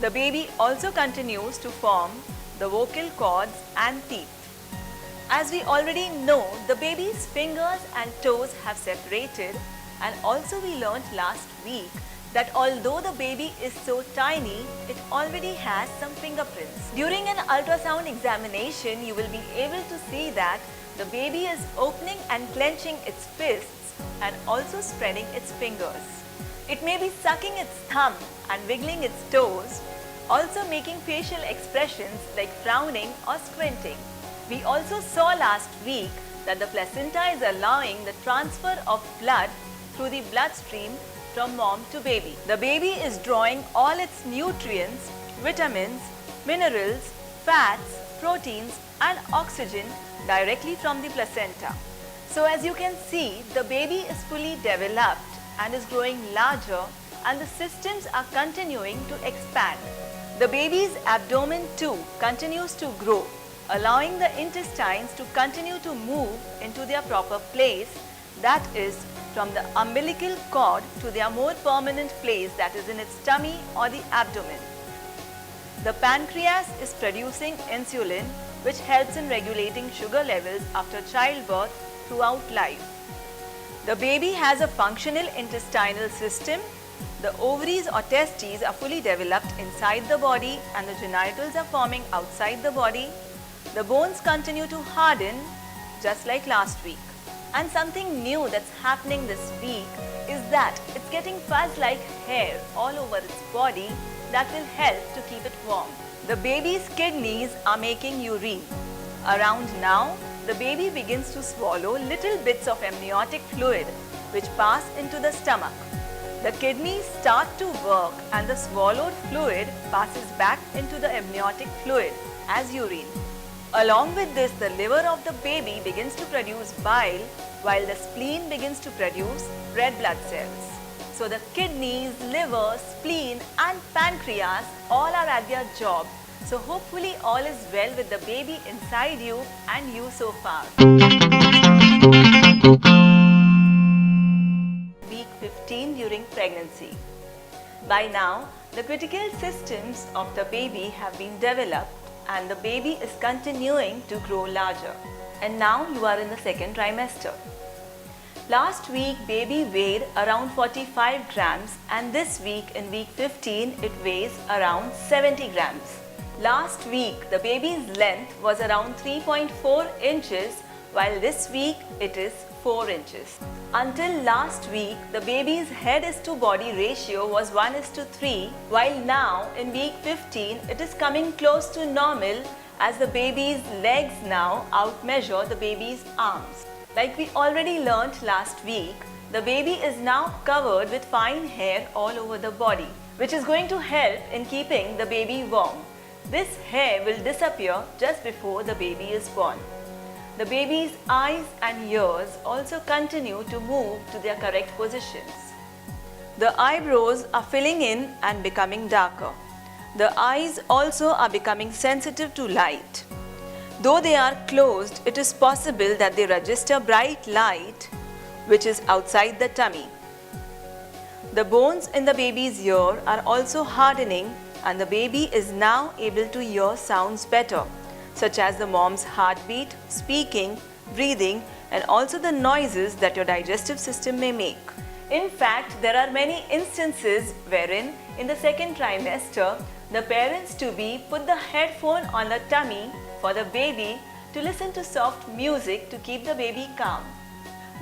The baby also continues to form the vocal cords and teeth. As we already know, the baby's fingers and toes have separated, and also we learnt last week that although the baby is so tiny, it already has some fingerprints. During an ultrasound examination, you will be able to see that the baby is opening and clenching its fists and also spreading its fingers. It may be sucking its thumb and wiggling its toes, also making facial expressions like frowning or squinting. We also saw last week that the placenta is allowing the transfer of blood through the bloodstream from mom to baby. The baby is drawing all its nutrients, vitamins, minerals, fats, proteins and oxygen directly from the placenta. So as you can see, the baby is fully developed and is growing larger, and the systems are continuing to expand. The baby's abdomen too continues to grow, allowing the intestines to continue to move into their proper place, that is, from the umbilical cord to their more permanent place, that is in its tummy or the abdomen. The pancreas is producing insulin, which helps in regulating sugar levels after childbirth throughout life. The baby has a functional intestinal system. The ovaries or testes are fully developed inside the body, and the genitals are forming outside the body. The bones continue to harden, just like last week. And something new that's happening this week is that it's getting fuzz-like hair all over its body that will help to keep it warm. The baby's kidneys are making urine. Around now, the baby begins to swallow little bits of amniotic fluid which pass into the stomach. The kidneys start to work, and the swallowed fluid passes back into the amniotic fluid as urine. Along with this, the liver of the baby begins to produce bile, while the spleen begins to produce red blood cells. So the kidneys, liver, spleen and pancreas all are at their job. So hopefully all is well with the baby inside you and you so far. Week 15 during pregnancy. By now, the critical systems of the baby have been developed, and the baby is continuing to grow larger. And now you are in the second trimester. Last week, baby weighed around 45 grams, and this week in week 15, it weighs around 70 grams. Last week, the baby's length was around 3.4 inches, while this week it is 4 inches. Until last week, the baby's head is to body ratio was 1:3, while now in week 15, it is coming close to normal, as the baby's legs now outmeasure the baby's arms. Like we already learnt last week, the baby is now covered with fine hair all over the body, which is going to help in keeping the baby warm. This hair will disappear just before the baby is born. The baby's eyes and ears also continue to move to their correct positions. The eyebrows are filling in and becoming darker. The eyes also are becoming sensitive to light. Though they are closed, it is possible that they register bright light which is outside the tummy. The bones in the baby's ear are also hardening, and the baby is now able to hear sounds better, such as the mom's heartbeat, speaking, breathing, and also the noises that your digestive system may make. In fact, there are many instances wherein in the second trimester, the parents-to-be put the headphone on the tummy for the baby to listen to soft music to keep the baby calm.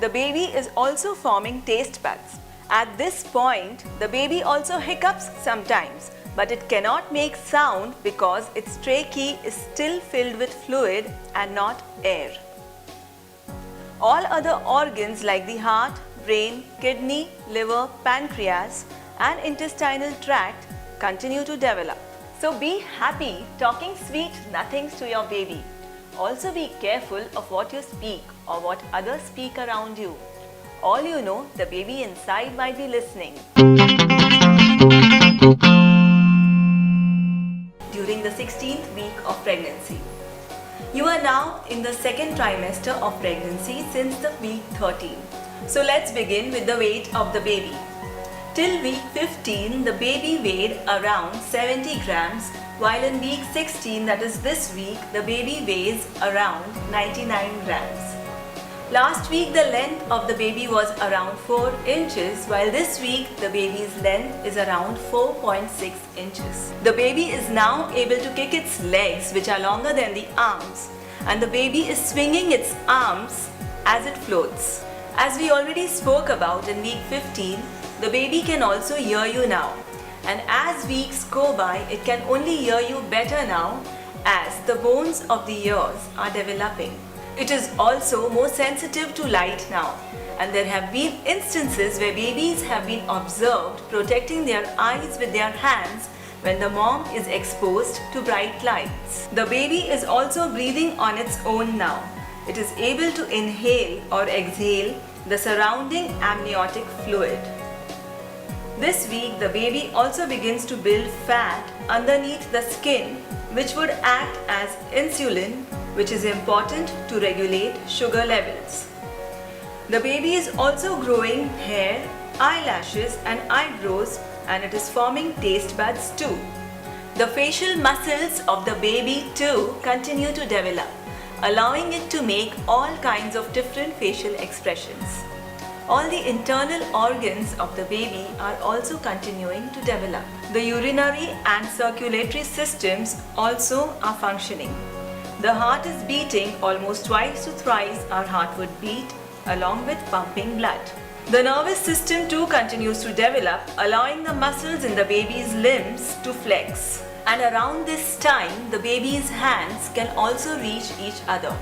The baby is also forming taste buds. At this point, the baby also hiccups sometimes, but it cannot make sound because its trachea is still filled with fluid and not air. All other organs like the heart, brain, kidney, liver, pancreas, and intestinal tract continue to develop. So be happy talking sweet nothings to your baby. Also be careful of what you speak or what others speak around you. All you know, the baby inside might be listening. During the 16th week of pregnancy. You are now in the second trimester of pregnancy since the week 13. So let's begin with the weight of the baby. Till week 15, the baby weighed around 70 grams, while in week 16, that is this week, the baby weighs around 99 grams. Last week, the length of the baby was around 4 inches, while this week, the baby's length is around 4.6 inches. The baby is now able to kick its legs, which are longer than the arms, and the baby is swinging its arms as it floats. As we already spoke about in week 15, the baby can also hear you now. And as weeks go by, it can only hear you better now as the bones of the ears are developing. It is also more sensitive to light now, and there have been instances where babies have been observed protecting their eyes with their hands when the mom is exposed to bright lights. The baby is also breathing on its own now. It is able to inhale or exhale the surrounding amniotic fluid. This week, the baby also begins to build fat underneath the skin, which would act as insulin, which is important to regulate sugar levels. The baby is also growing hair, eyelashes and eyebrows, and it is forming taste buds too. The facial muscles of the baby too continue to develop, allowing it to make all kinds of different facial expressions. All the internal organs of the baby are also continuing to develop. The urinary and circulatory systems also are functioning. The heart is beating almost twice to thrice our heart would beat, along with pumping blood. The nervous system too continues to develop, allowing the muscles in the baby's limbs to flex. And around this time, the baby's hands can also reach each other.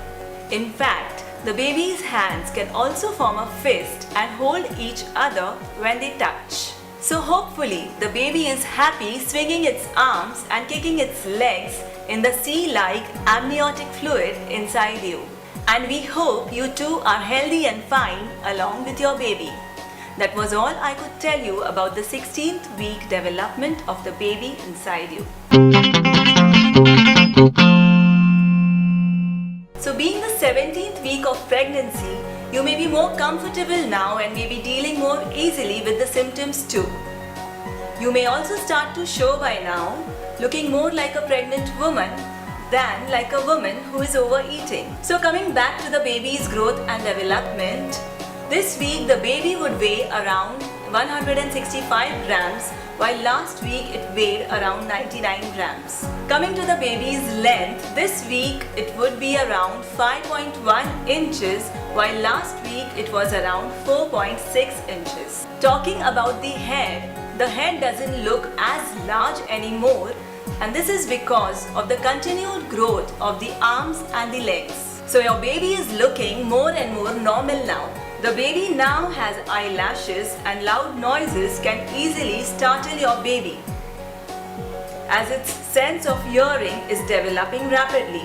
In fact, the baby's hands can also form a fist and hold each other when they touch. So hopefully, the baby is happy swinging its arms and kicking its legs in the sea-like amniotic fluid inside you. And we hope you too are healthy and fine along with your baby. That was all I could tell you about the 16th week development of the baby inside you. So being the 17th week of pregnancy, you may be more comfortable now and may be dealing more easily with the symptoms too. You may also start to show by now, looking more like a pregnant woman than like a woman who is overeating. So coming back to the baby's growth and development, this week the baby would weigh around 165 grams, while last week it weighed around 99 grams. Coming to the baby's length, this week it would be around 5.1 inches, while last week it was around 4.6 inches. Talking about the head doesn't look as large anymore, and this is because of the continued growth of the arms and the legs. So your baby is looking more and more normal now. The baby now has eyelashes, and loud noises can easily startle your baby, as its sense of hearing is developing rapidly.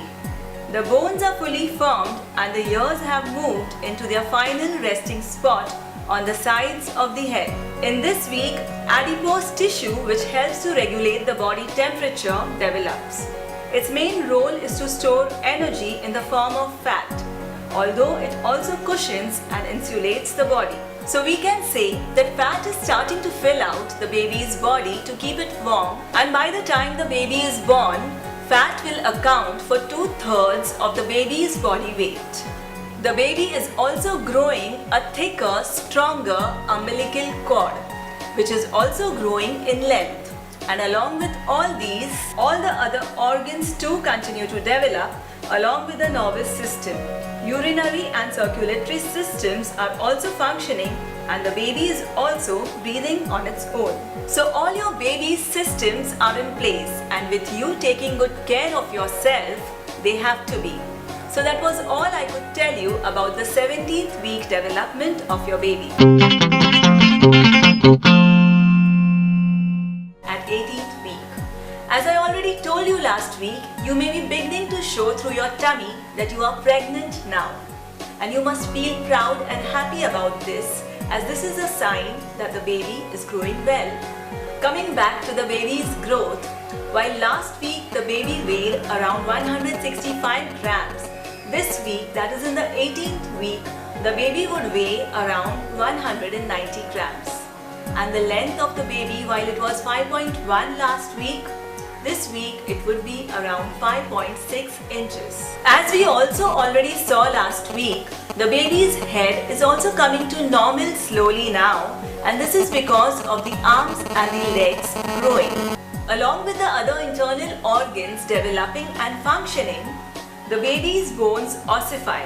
The bones are fully formed and the ears have moved into their final resting spot on the sides of the head. In this week, adipose tissue, which helps to regulate the body temperature, develops. Its main role is to store energy in the form of fat, although it also cushions and insulates the body. So we can say that fat is starting to fill out the baby's body to keep it warm, and by the time the baby is born, fat will account for 2/3 of the baby's body weight. The baby is also growing a thicker, stronger umbilical cord, which is also growing in length. And along with all these, all the other organs too continue to develop along with the nervous system. Urinary and circulatory systems are also functioning, and the baby is also breathing on its own. So all your baby's systems are in place, and with you taking good care of yourself, they have to be. So that was all I could tell you about the 17th week development of your baby. At 18th week, as I already told you last week, you may be beginning to show through your tummy that you are pregnant now. And you must feel proud and happy about this, as this is a sign that the baby is growing well. Coming back to the baby's growth, while last week the baby weighed around 165 grams, this week, that is in the 18th week, the baby would weigh around 190 grams. And the length of the baby, while it was 5.1 last week, this week it would be around 5.6 inches. As we also already saw last week, the baby's head is also coming to normal slowly now, and this is because of the arms and the legs growing. Along with the other internal organs developing and functioning, the baby's bones ossify.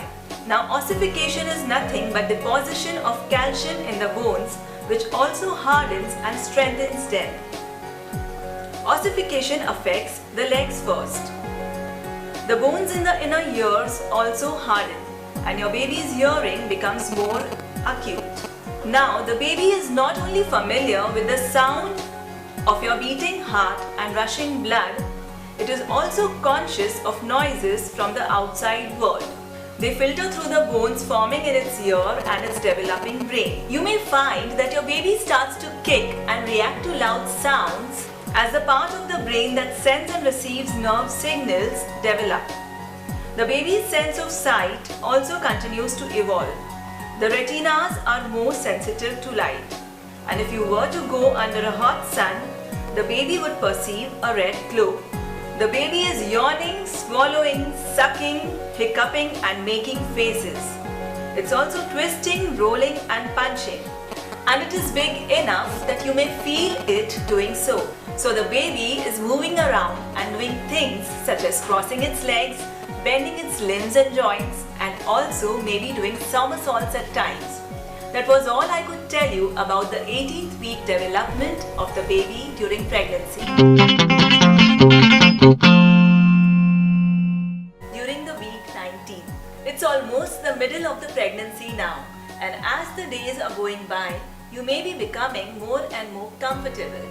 Now, ossification is nothing but deposition of calcium in the bones, which also hardens and strengthens them. Ossification affects the legs first. The bones in the inner ears also harden, and your baby's hearing becomes more acute. Now, the baby is not only familiar with the sound of your beating heart and rushing blood, it is also conscious of noises from the outside world. They filter through the bones forming in its ear and its developing brain. You may find that your baby starts to kick and react to loud sounds as the part of the brain that sends and receives nerve signals develop. The baby's sense of sight also continues to evolve. The retinas are more sensitive to light, and if you were to go under a hot sun, the baby would perceive a red glow. The baby is yawning, swallowing, sucking, hiccuping and making faces. It's also twisting, rolling and punching. And it is big enough that you may feel it doing so. So the baby is moving around and doing things such as crossing its legs, bending its limbs and joints, and also maybe doing somersaults at times. That was all I could tell you about the 18th week development of the baby during pregnancy. During the week 19, it's almost the middle of the pregnancy now, and as the days are going by, you may be becoming more and more comfortable.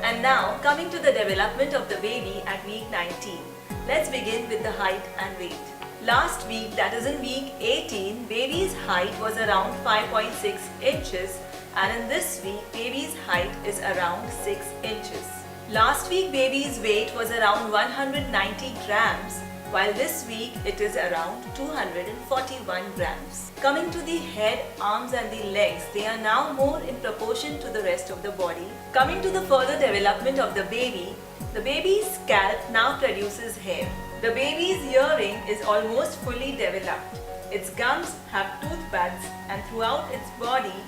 And now, coming to the development of the baby at week 19, let's begin with the height and weight. Last week, that is in week 18, baby's height was around 5.6 inches, and in this week, baby's height is around 6 inches. Last week, baby's weight was around 190 grams, while this week it is around 241 grams. Coming to the head, arms and the legs, they are now more in proportion to the rest of the body. Coming to the further development of the baby's scalp now produces hair. The baby's hearing is almost fully developed. Its gums have tooth buds, and throughout its body,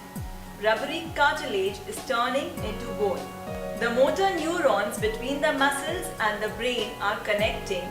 rubbery cartilage is turning into bone. The motor neurons between the muscles and the brain are connecting,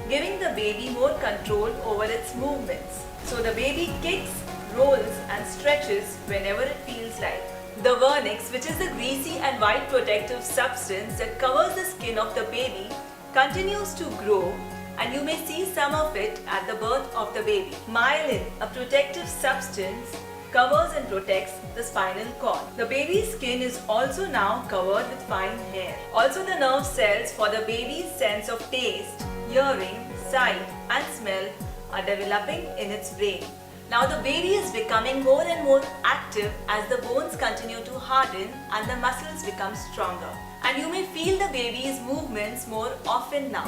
giving the baby more control over its movements. So the baby kicks, rolls and stretches whenever it feels like. The vernix, which is the greasy and white protective substance that covers the skin of the baby, continues to grow, and you may see some of it at the birth of the baby. Myelin, a protective substance, covers and protects the spinal cord. The baby's skin is also now covered with fine hair. Also, the nerve cells for the baby's sense of taste, hearing, sight and smell are developing in its brain. Now the baby is becoming more and more active as the bones continue to harden and the muscles become stronger. And you may feel the baby's movements more often now.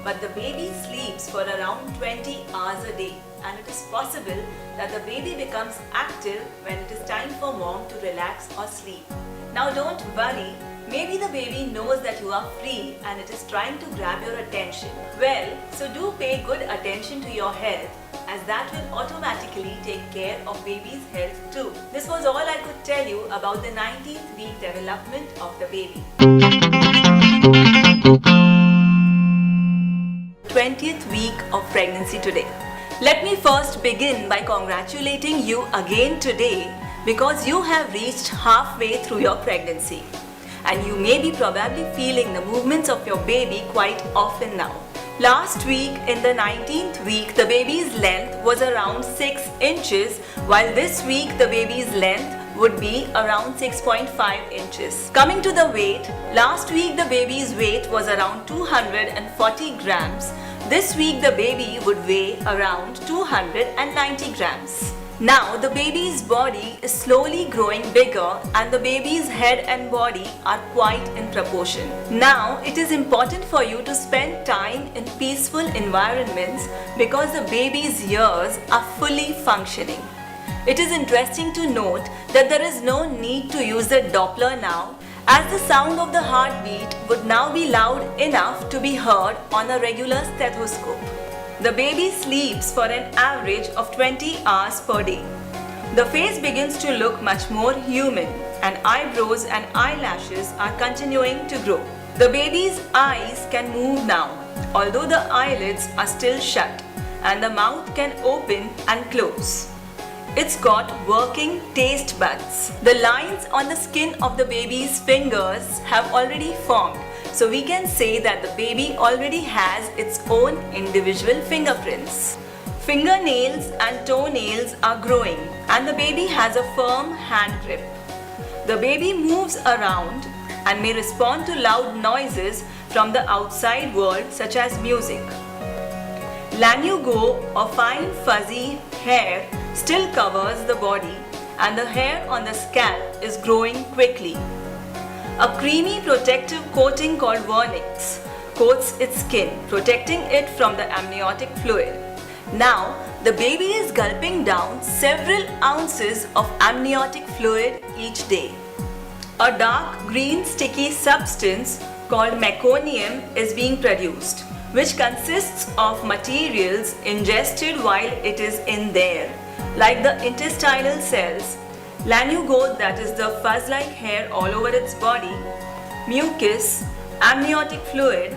But the baby sleeps for around 20 hours a day, and it is possible that the baby becomes active when it is time for mom to relax or sleep. Now don't worry, maybe the baby knows that you are free and it is trying to grab your attention. Well, so do pay good attention to your health, as that will automatically take care of baby's health too. This was all I could tell you about the 19th week development of the baby. 20th week of pregnancy today. Let me first begin by congratulating you again today because you have reached halfway through your pregnancy. And you may be probably feeling the movements of your baby quite often now. Last week in the 19th week, the baby's length was around 6 inches, while this week the baby's length would be around 6.5 inches. Coming to the weight, last week the baby's weight was around 240 grams. This week the baby would weigh around 290 grams. Now the baby's body is slowly growing bigger and the baby's head and body are quite in proportion. Now it is important for you to spend time in peaceful environments because the baby's ears are fully functioning. It is interesting to note that there is no need to use the Doppler now, as the sound of the heartbeat would now be loud enough to be heard on a regular stethoscope. The baby sleeps for an average of 20 hours per day. The face begins to look much more human and eyebrows and eyelashes are continuing to grow. The baby's eyes can move now, although the eyelids are still shut, and the mouth can open and close. It's got working taste buds. The lines on the skin of the baby's fingers have already formed, so we can say that the baby already has its own individual fingerprints. Fingernails and toenails are growing and the baby has a firm hand grip. The baby moves around and may respond to loud noises from the outside world such as music. Lanugo or fine fuzzy hair still covers the body and the hair on the scalp is growing quickly. A creamy protective coating called vernix coats its skin, protecting it from the amniotic fluid. Now, the baby is gulping down several ounces of amniotic fluid each day. A dark green sticky substance called meconium is being produced, which consists of materials ingested while it is in there, like the intestinal cells, lanugo, that is the fuzz-like hair all over its body, mucus, amniotic fluid,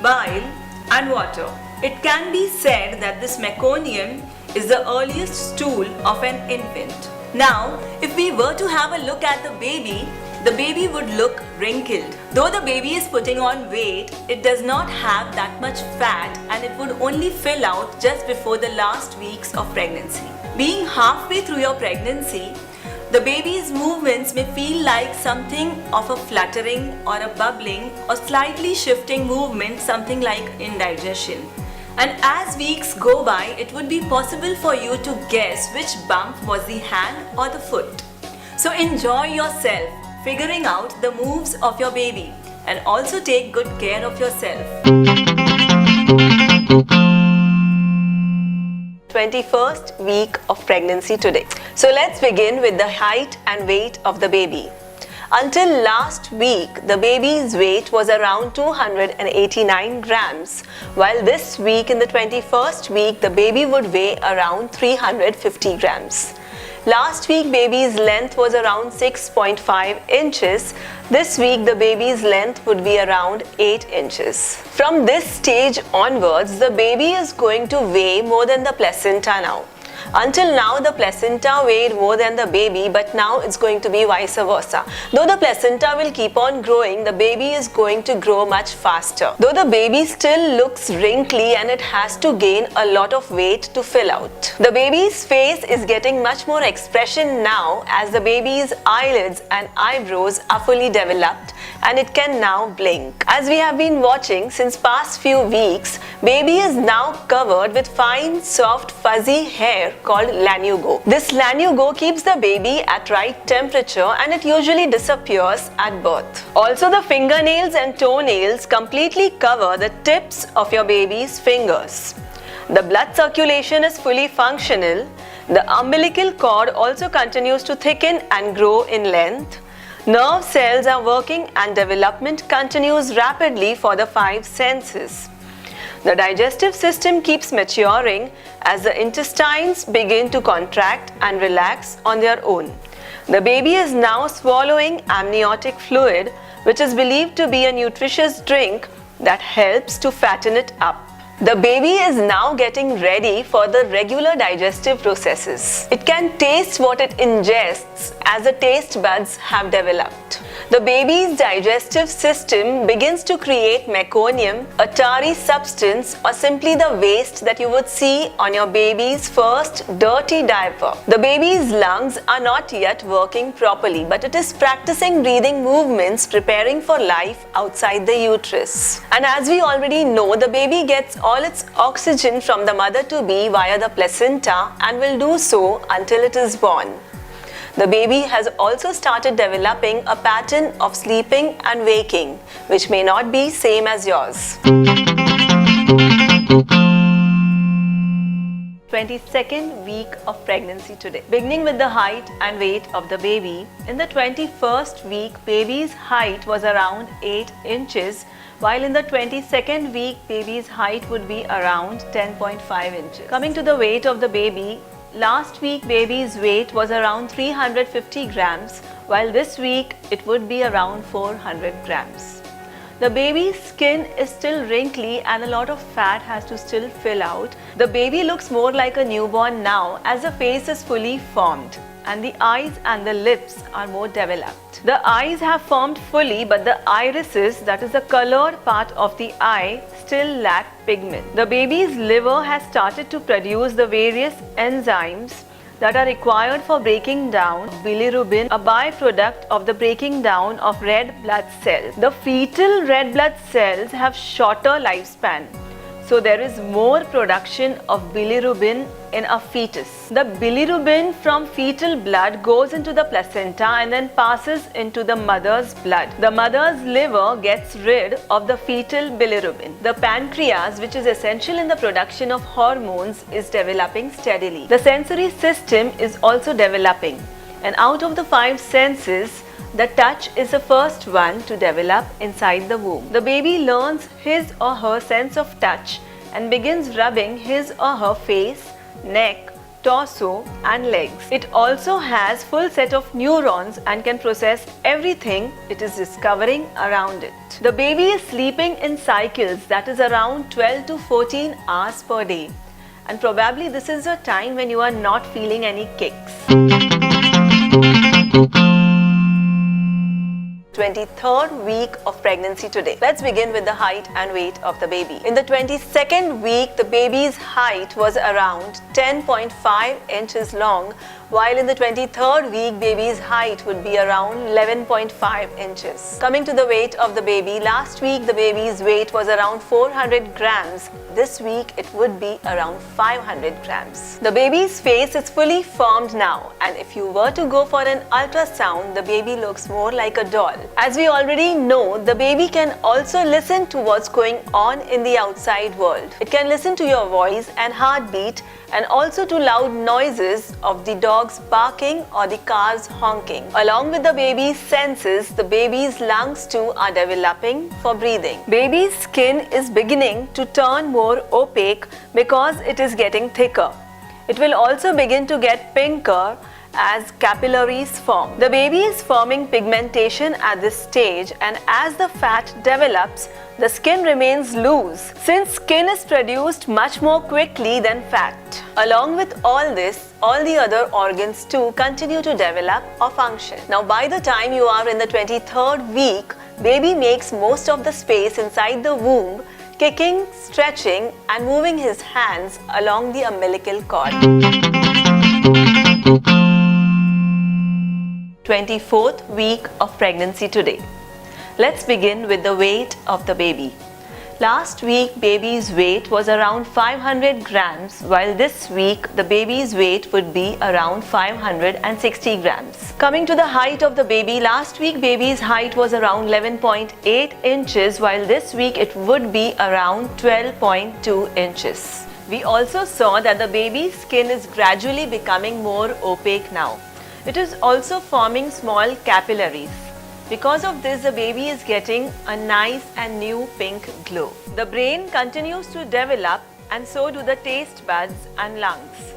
bile and water. It can be said that this meconium is the earliest stool of an infant. Now, if we were to have a look at the baby would look wrinkled. Though the baby is putting on weight, it does not have that much fat and it would only fill out just before the last weeks of pregnancy. Being halfway through your pregnancy, the baby's movements may feel like something of a fluttering or a bubbling or slightly shifting movement, something like indigestion. And as weeks go by, it would be possible for you to guess which bump was the hand or the foot. So enjoy yourself figuring out the moves of your baby and also take good care of yourself. 21st week of pregnancy today. So let's begin with the height and weight of the baby. Until last week, the baby's weight was around 289 grams, while this week in the 21st week, the baby would weigh around 350 grams. Last week, baby's length was around 6.5 inches. This week, the baby's length would be around 8 inches. From this stage onwards, the baby is going to weigh more than the placenta now. Until now, the placenta weighed more than the baby, but now it's going to be vice versa. Though the placenta will keep on growing, the baby is going to grow much faster. Though the baby still looks wrinkly and it has to gain a lot of weight to fill out. The baby's face is getting much more expression now as the baby's eyelids and eyebrows are fully developed and it can now blink. As we have been watching since past few weeks, baby is now covered with fine, soft, fuzzy hair called lanugo. This lanugo keeps the baby at right temperature and it usually disappears at birth. Also, the fingernails and toenails completely cover the tips of your baby's fingers. The blood circulation is fully functional. The umbilical cord also continues to thicken and grow in length. Nerve cells are working and development continues rapidly for the five senses. The digestive system keeps maturing as the intestines begin to contract and relax on their own. The baby is now swallowing amniotic fluid, which is believed to be a nutritious drink that helps to fatten it up. The baby is now getting ready for the regular digestive processes. It can taste what it ingests as the taste buds have developed. The baby's digestive system begins to create meconium, a tarry substance or simply the waste that you would see on your baby's first dirty diaper. The baby's lungs are not yet working properly, but it is practicing breathing movements preparing for life outside the uterus. And as we already know, the baby gets all its oxygen from the mother-to-be via the placenta and will do so until it is born. The baby has also started developing a pattern of sleeping and waking, which may not be same as yours. 22nd week of pregnancy today. Beginning with the height and weight of the baby. In the 21st week, baby's height was around 8 inches, while in the 22nd week, baby's height would be around 10.5 inches. Coming to the weight of the baby, last week baby's weight was around 350 grams, while this week it would be around 400 grams. The baby's skin is still wrinkly and a lot of fat has to still fill out. The baby looks more like a newborn now as the face is fully formed and the eyes and the lips are more developed. The eyes have formed fully, but the irises, that is the colored part of the eye, still lack pigment. The baby's liver has started to produce the various enzymes that are required for breaking down bilirubin, a byproduct of the breaking down of red blood cells. The fetal red blood cells have shorter lifespan, so there is more production of bilirubin in a fetus. The bilirubin from fetal blood goes into the placenta and then passes into the mother's blood. The mother's liver gets rid of the fetal bilirubin. The pancreas, which is essential in the production of hormones, is developing steadily. The sensory system is also developing, and out of the five senses, the touch is the first one to develop inside the womb. The baby learns his or her sense of touch and begins rubbing his or her face, neck, torso and legs. It also has full set of neurons and can process everything it is discovering around it. The baby is sleeping in cycles, that is around 12 to 14 hours per day, and probably this is a time when you are not feeling any kicks. 23rd week of pregnancy today. Let's begin with the height and weight of the baby. In the 22nd week, the baby's height was around 10.5 inches long, while in the 23rd week, baby's height would be around 11.5 inches. Coming to the weight of the baby, last week the baby's weight was around 400 grams. This week it would be around 500 grams. The baby's face is fully formed now, and if you were to go for an ultrasound, the baby looks more like a doll. As we already know, the baby can also listen to what's going on in the outside world. It can listen to your voice and heartbeat, and also to loud noises of the dogs barking or the cars honking. Along with the baby's senses, the baby's lungs too are developing for breathing. Baby's skin is beginning to turn more opaque because it is getting thicker. It will also begin to get pinker as capillaries form. The baby is forming pigmentation at this stage, and as the fat develops, the skin remains loose, since skin is produced much more quickly than fat. Along with all this, all the other organs too continue to develop or function. Now, by the time you are in the 23rd week, baby makes most of the space inside the womb, kicking, stretching and moving his hands along the umbilical cord. 24th week of pregnancy today. Let's begin with the weight of the baby. Last week, baby's weight was around 500 grams, while this week, the baby's weight would be around 560 grams. Coming to the height of the baby, last week, baby's height was around 11.8 inches, while this week, it would be around 12.2 inches. We also saw that the baby's skin is gradually becoming more opaque now. It is also forming small capillaries. Because of this, the baby is getting a nice and new pink glow. The brain continues to develop, and so do the taste buds and lungs.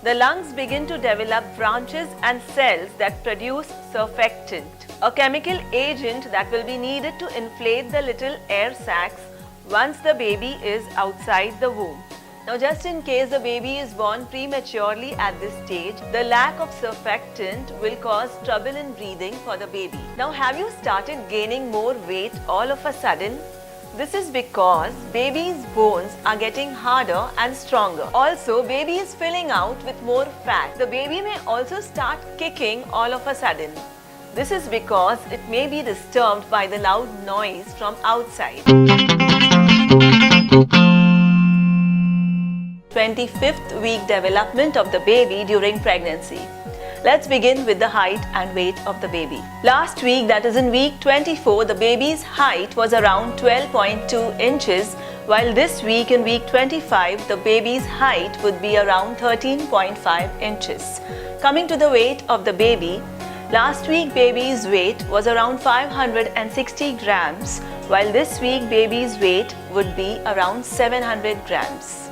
The lungs begin to develop branches and cells that produce surfactant, a chemical agent that will be needed to inflate the little air sacs once the baby is outside the womb. Now, just in case the baby is born prematurely at this stage, the lack of surfactant will cause trouble in breathing for the baby. Now, have you started gaining more weight all of a sudden? This is because baby's bones are getting harder and stronger. Also, baby is filling out with more fat. The baby may also start kicking all of a sudden. This is because it may be disturbed by the loud noise from outside. 25th week development of the baby during pregnancy. Let's begin with the height and weight of the baby. Last week, that is in week 24, the baby's height was around 12.2 inches, while this week in week 25, the baby's height would be around 13.5 inches. Coming to the weight of the baby, last week baby's weight was around 560 grams, while this week baby's weight would be around 700 grams.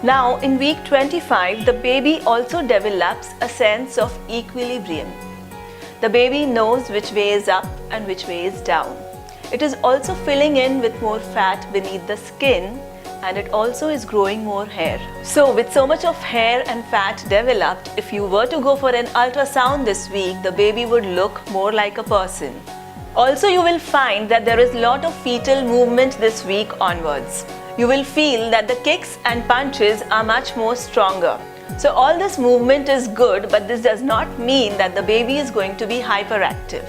Now, in week 25, the baby also develops a sense of equilibrium. The baby knows which way is up and which way is down. It is also filling in with more fat beneath the skin, and it also is growing more hair. So, with so much of hair and fat developed, if you were to go for an ultrasound this week, the baby would look more like a person. Also, you will find that there is a lot of fetal movement this week onwards. You will feel that the kicks and punches are much more stronger. So all this movement is good, but this does not mean that the baby is going to be hyperactive.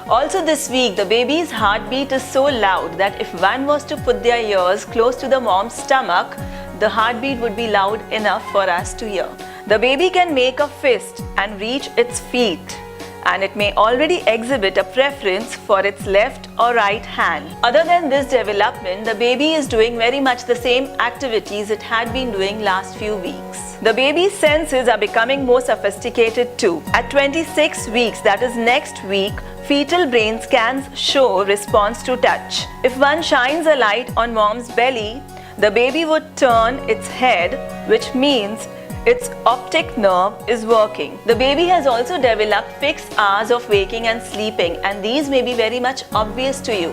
Also this week, the baby's heartbeat is so loud that if one was to put their ears close to the mom's stomach, the heartbeat would be loud enough for us to hear. The baby can make a fist and reach its feet, and it may already exhibit a preference for its left or right hand. Other than this development, the baby is doing very much the same activities it had been doing last few weeks. The baby's senses are becoming more sophisticated too. At 26 weeks, that is next week, fetal brain scans show response to touch. If one shines a light on mom's belly, the baby would turn its head, which means its optic nerve is working. The baby has also developed fixed hours of waking and sleeping, and these may be very much obvious to you.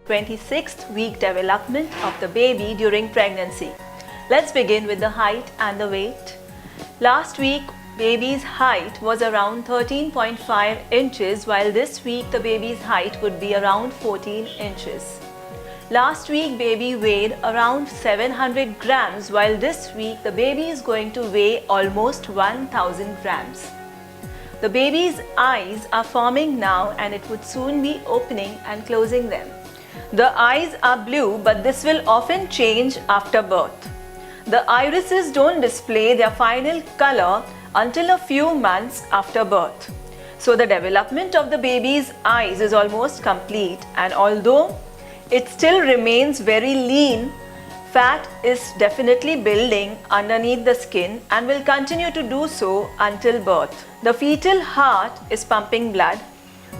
26th week development of the baby during pregnancy. Let's begin with the height and the weight. Last week, baby's height was around 13.5 inches, while this week the baby's height would be around 14 inches. Last week, baby weighed around 700 grams, while this week, the baby is going to weigh almost 1000 grams. The baby's eyes are forming now, and it would soon be opening and closing them. The eyes are blue, but this will often change after birth. The irises don't display their final color until a few months after birth. So the development of the baby's eyes is almost complete, and although it still remains very lean, fat is definitely building underneath the skin and will continue to do so until birth. The fetal heart is pumping blood,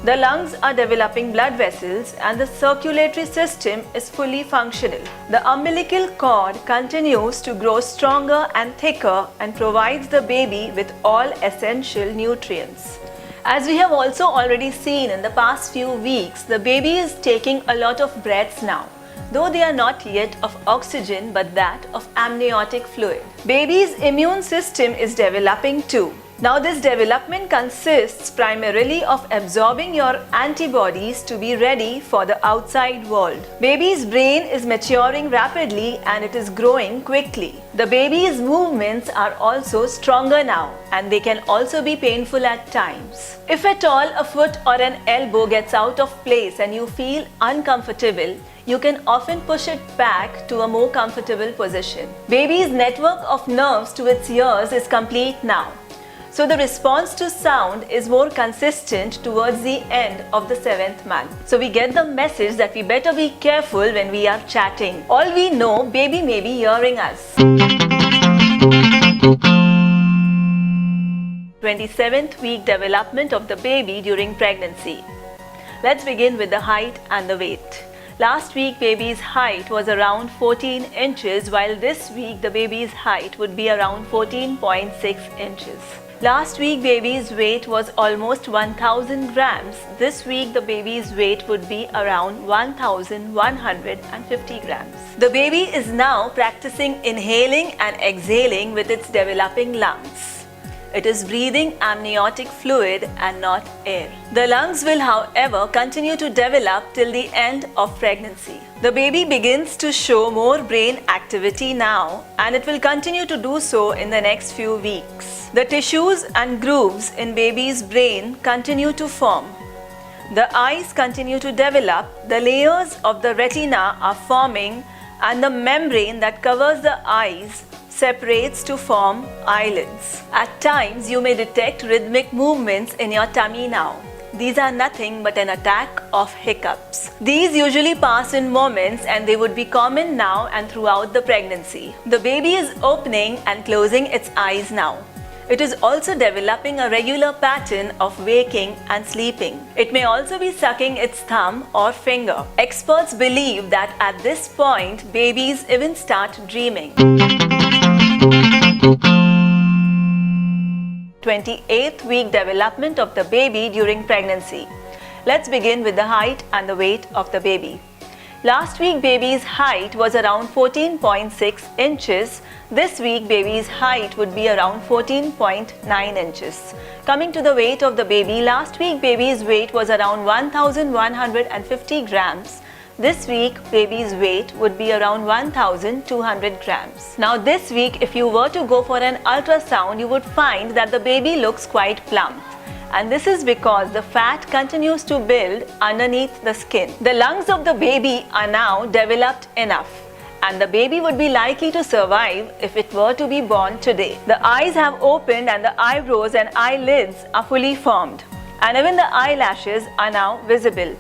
the lungs are developing blood vessels, and the circulatory system is fully functional. The umbilical cord continues to grow stronger and thicker and provides the baby with all essential nutrients. As we have also already seen in the past few weeks, the baby is taking a lot of breaths now, though they are not yet of oxygen but that of amniotic fluid. Baby's immune system is developing too. Now this development consists primarily of absorbing your antibodies to be ready for the outside world. Baby's brain is maturing rapidly and it is growing quickly. The baby's movements are also stronger now and they can also be painful at times. If at all a foot or an elbow gets out of place and you feel uncomfortable, you can often push it back to a more comfortable position. Baby's network of nerves to its ears is complete now. So the response to sound is more consistent towards the end of the 7th month. So we get the message that we better be careful when we are chatting. All we know, baby may be hearing us. 27th week development of the baby during pregnancy. Let's begin with the height and the weight. Last week baby's height was around 14 inches while this week the baby's height would be around 14.6 inches. Last week baby's weight was almost 1000 grams. This week the baby's weight would be around 1150 grams. The baby is now practicing inhaling and exhaling with its developing lungs. It is breathing amniotic fluid and not air. The lungs will, however, continue to develop till the end of pregnancy. The baby begins to show more brain activity now and it will continue to do so in the next few weeks. The tissues and grooves in baby's brain continue to form. The eyes continue to develop, the layers of the retina are forming and the membrane that covers the eyes separates to form eyelids. At times, you may detect rhythmic movements in your tummy now. These are nothing but an attack of hiccups. These usually pass in moments and they would be common now and throughout the pregnancy. The baby is opening and closing its eyes now. It is also developing a regular pattern of waking and sleeping. It may also be sucking its thumb or finger. Experts believe that at this point, babies even start dreaming. 28th week development of the baby during pregnancy. Let's begin with the height and the weight of the baby. Last week baby's height was around 14.6 inches. This week baby's height would be around 14.9 inches. Coming to the weight of the baby, last week baby's weight was around 1150 grams. This week, baby's weight would be around 1200 grams. Now this week, if you were to go for an ultrasound, you would find that the baby looks quite plump. And this is because the fat continues to build underneath the skin. The lungs of the baby are now developed enough. And the baby would be likely to survive if it were to be born today. The eyes have opened and the eyebrows and eyelids are fully formed. And even the eyelashes are now visible.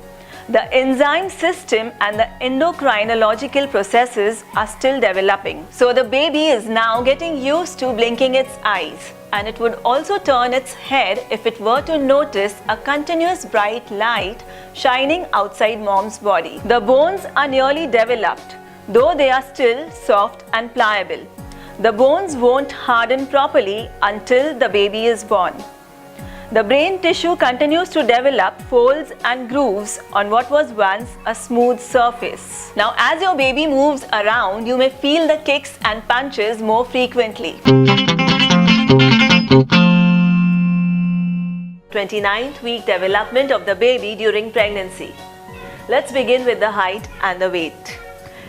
The enzyme system and the endocrinological processes are still developing. So the baby is now getting used to blinking its eyes. And it would also turn its head if it were to notice a continuous bright light shining outside mom's body. The bones are nearly developed, though they are still soft and pliable. The bones won't harden properly until the baby is born. The brain tissue continues to develop folds and grooves on what was once a smooth surface. Now, as your baby moves around, you may feel the kicks and punches more frequently. 29th week development of the baby during pregnancy. Let's begin with the height and the weight.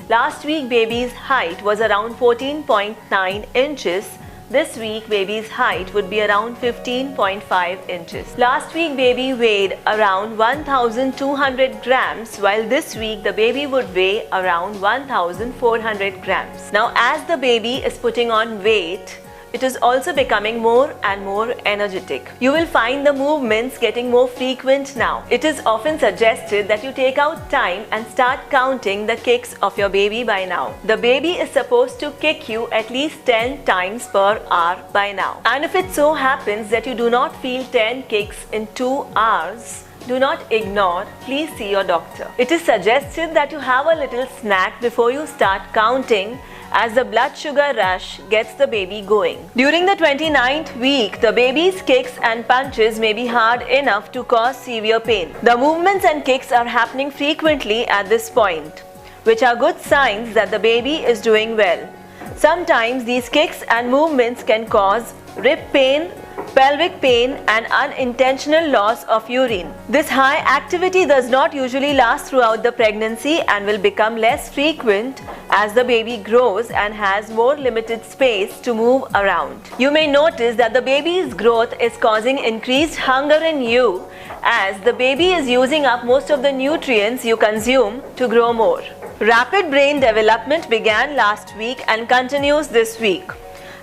Last week, baby's height was around 14.9 inches. This week, baby's height would be around 15.5 inches. Last week, baby weighed around 1200 grams, while this week, the baby would weigh around 1400 grams. Now, as the baby is putting on weight, it is also becoming more and more energetic. You will find the movements getting more frequent now. It is often suggested that you take out time and start counting the kicks of your baby by now. The baby is supposed to kick you at least 10 times per hour by now. And if it so happens that you do not feel 10 kicks in 2 hours, do not ignore, please see your doctor. It is suggested that you have a little snack before you start counting, as the blood sugar rush gets the baby going. During the 29th week, the baby's kicks and punches may be hard enough to cause severe pain. The movements and kicks are happening frequently at this point, which are good signs that the baby is doing well. Sometimes these kicks and movements can cause rib pain, pelvic pain and unintentional loss of urine. This high activity does not usually last throughout the pregnancy and will become less frequent as the baby grows and has more limited space to move around. You may notice that the baby's growth is causing increased hunger in you as the baby is using up most of the nutrients you consume to grow more. Rapid brain development began last week and continues this week.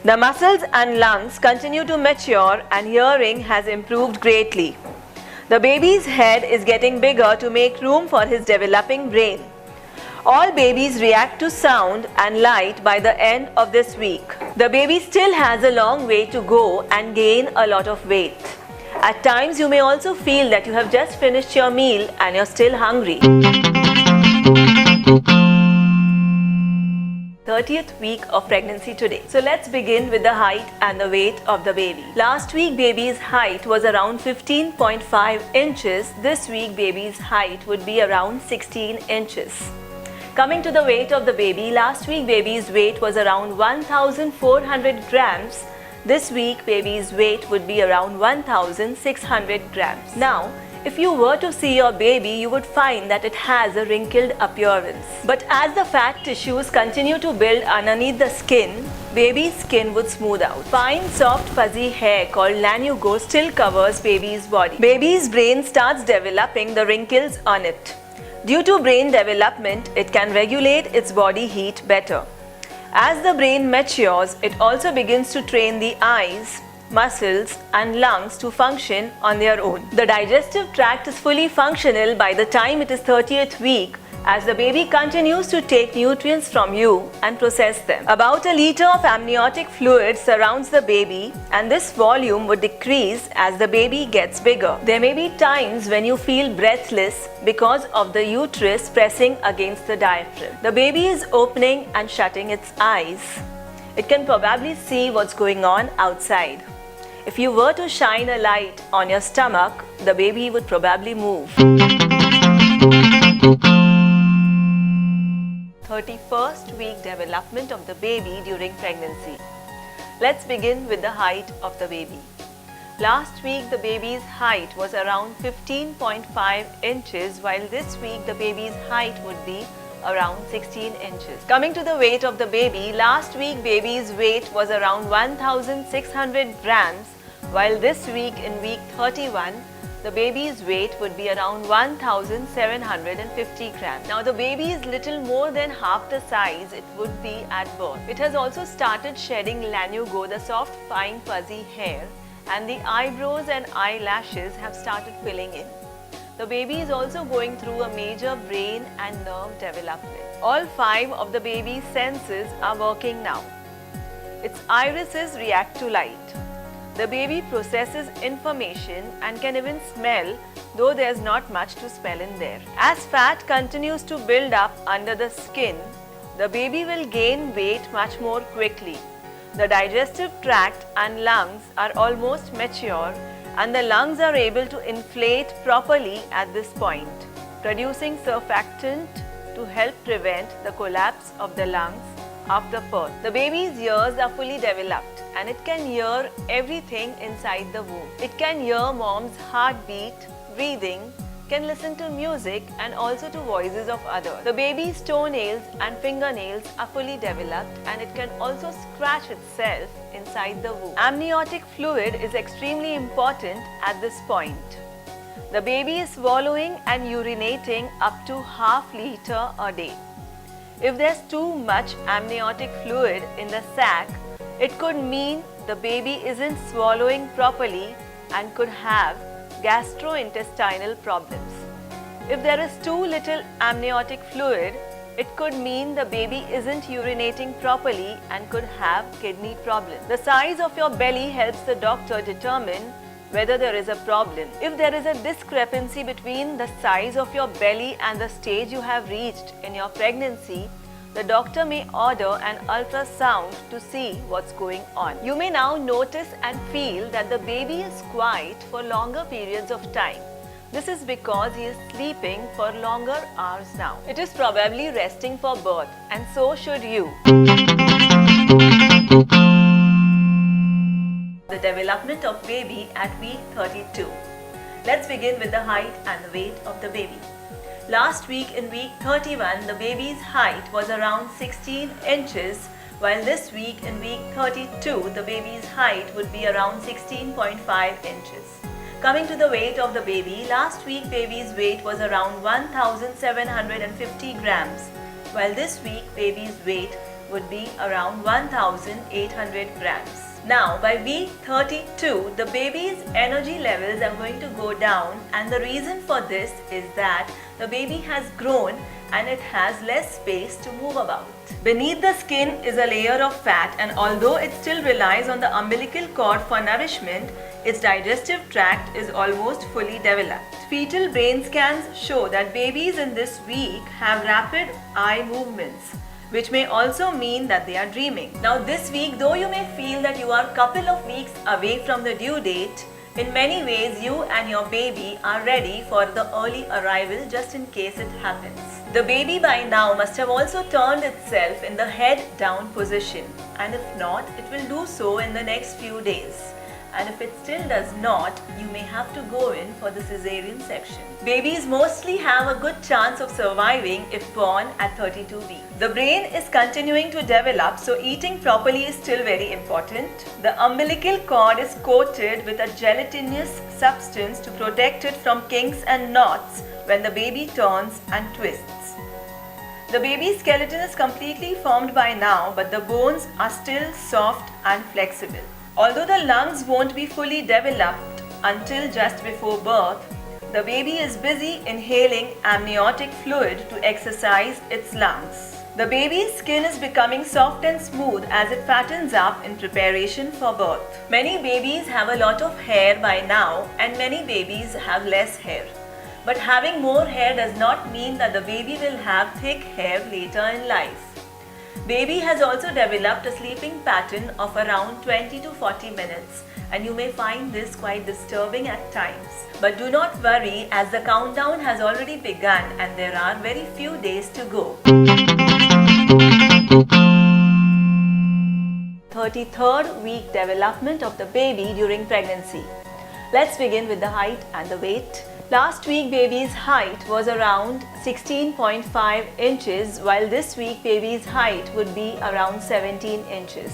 The muscles and lungs continue to mature and hearing has improved greatly. The baby's head is getting bigger to make room for his developing brain. All babies react to sound and light by the end of this week. The baby still has a long way to go and gain a lot of weight. At times you may also feel that you have just finished your meal and you're still hungry. 30th week of pregnancy today. So let's begin with the height and the weight of the baby. Last week baby's height was around 15.5 inches. This week baby's height would be around 16 inches. Coming to the weight of the baby, last week baby's weight was around 1400 grams. This week baby's weight would be around 1600 grams. Now, if you were to see your baby, you would find that it has a wrinkled appearance. But as the fat tissues continue to build underneath the skin, baby's skin would smooth out. Fine, soft, fuzzy hair called lanugo still covers baby's body. Baby's brain starts developing the wrinkles on it. Due to brain development, it can regulate its body heat better. As the brain matures, it also begins to train the eyes, muscles and lungs to function on their own. The digestive tract is fully functional by the time it is 30th week as the baby continues to take nutrients from you and process them. About a liter of amniotic fluid surrounds the baby and this volume would decrease as the baby gets bigger. There may be times when you feel breathless because of the uterus pressing against the diaphragm. The baby is opening and shutting its eyes. It can probably see what's going on outside. If you were to shine a light on your stomach, the baby would probably move. 31st week development of the baby during pregnancy. Let's begin with the height of the baby. Last week the baby's height was around 15.5 inches while this week the baby's height would be around 16 inches. Coming to the weight of the baby, last week baby's weight was around 1600 grams while this week in week 31 the baby's weight would be around 1750 grams. Now the baby is little more than half the size it would be at birth. It has also started shedding lanugo, the soft fine fuzzy hair, and the eyebrows and eyelashes have started filling in. The baby is also going through a major brain and nerve development. All 5 of the baby's senses are working now. Its irises react to light. The baby processes information and can even smell, though there's not much to smell in there. As fat continues to build up under the skin, the baby will gain weight much more quickly. The digestive tract and lungs are almost mature and the lungs are able to inflate properly at this point, producing surfactant to help prevent the collapse of the lungs after birth. The baby's ears are fully developed and it can hear everything inside the womb. It can hear mom's heartbeat, breathing, can listen to music and also to voices of others. The baby's toenails and fingernails are fully developed and it can also scratch itself inside the womb. Amniotic fluid is extremely important at this point. The baby is swallowing and urinating up to half liter a day. If there's too much amniotic fluid in the sac, it could mean the baby isn't swallowing properly and could have gastrointestinal problems. If there is too little amniotic fluid, it could mean the baby isn't urinating properly and could have kidney problems. The size of your belly helps the doctor determine whether there is a problem. If there is a discrepancy between the size of your belly and the stage you have reached in your pregnancy, the doctor may order an ultrasound to see what's going on. You may now notice and feel that the baby is quiet for longer periods of time. This is because he is sleeping for longer hours now. It is probably resting for birth, and so should you. The development of baby at week 32. Let's begin with the height and the weight of the baby. Last week in week 31, the baby's height was around 16 inches, while this week in week 32, the baby's height would be around 16.5 inches. Coming to the weight of the baby, last week baby's weight was around 1750 grams, while this week baby's weight would be around 1800 grams. Now, by week 32, the baby's energy levels are going to go down, and the reason for this is that the baby has grown and it has less space to move about. Beneath the skin is a layer of fat, and although it still relies on the umbilical cord for nourishment, its digestive tract is almost fully developed. Fetal brain scans show that babies in this week have rapid eye movements, which may also mean that they are dreaming. Now this week, though you may feel that you are a couple of weeks away from the due date, in many ways you and your baby are ready for the early arrival just in case it happens. The baby by now must have also turned itself in the head down position, and if not, it will do so in the next few days. And if it still does not, you may have to go in for the cesarean section. Babies mostly have a good chance of surviving if born at 32 weeks. The brain is continuing to develop, so eating properly is still very important. The umbilical cord is coated with a gelatinous substance to protect it from kinks and knots when the baby turns and twists. The baby's skeleton is completely formed by now, but the bones are still soft and flexible. Although the lungs won't be fully developed until just before birth, the baby is busy inhaling amniotic fluid to exercise its lungs. The baby's skin is becoming soft and smooth as it fattens up in preparation for birth. Many babies have a lot of hair by now, and many babies have less hair. But having more hair does not mean that the baby will have thick hair later in life. Baby has also developed a sleeping pattern of around 20 to 40 minutes, and you may find this quite disturbing at times. But do not worry, as the countdown has already begun and there are very few days to go. 33rd week development of the baby during pregnancy. Let's begin with the height and the weight. Last week baby's height was around 16.5 inches, while this week baby's height would be around 17 inches.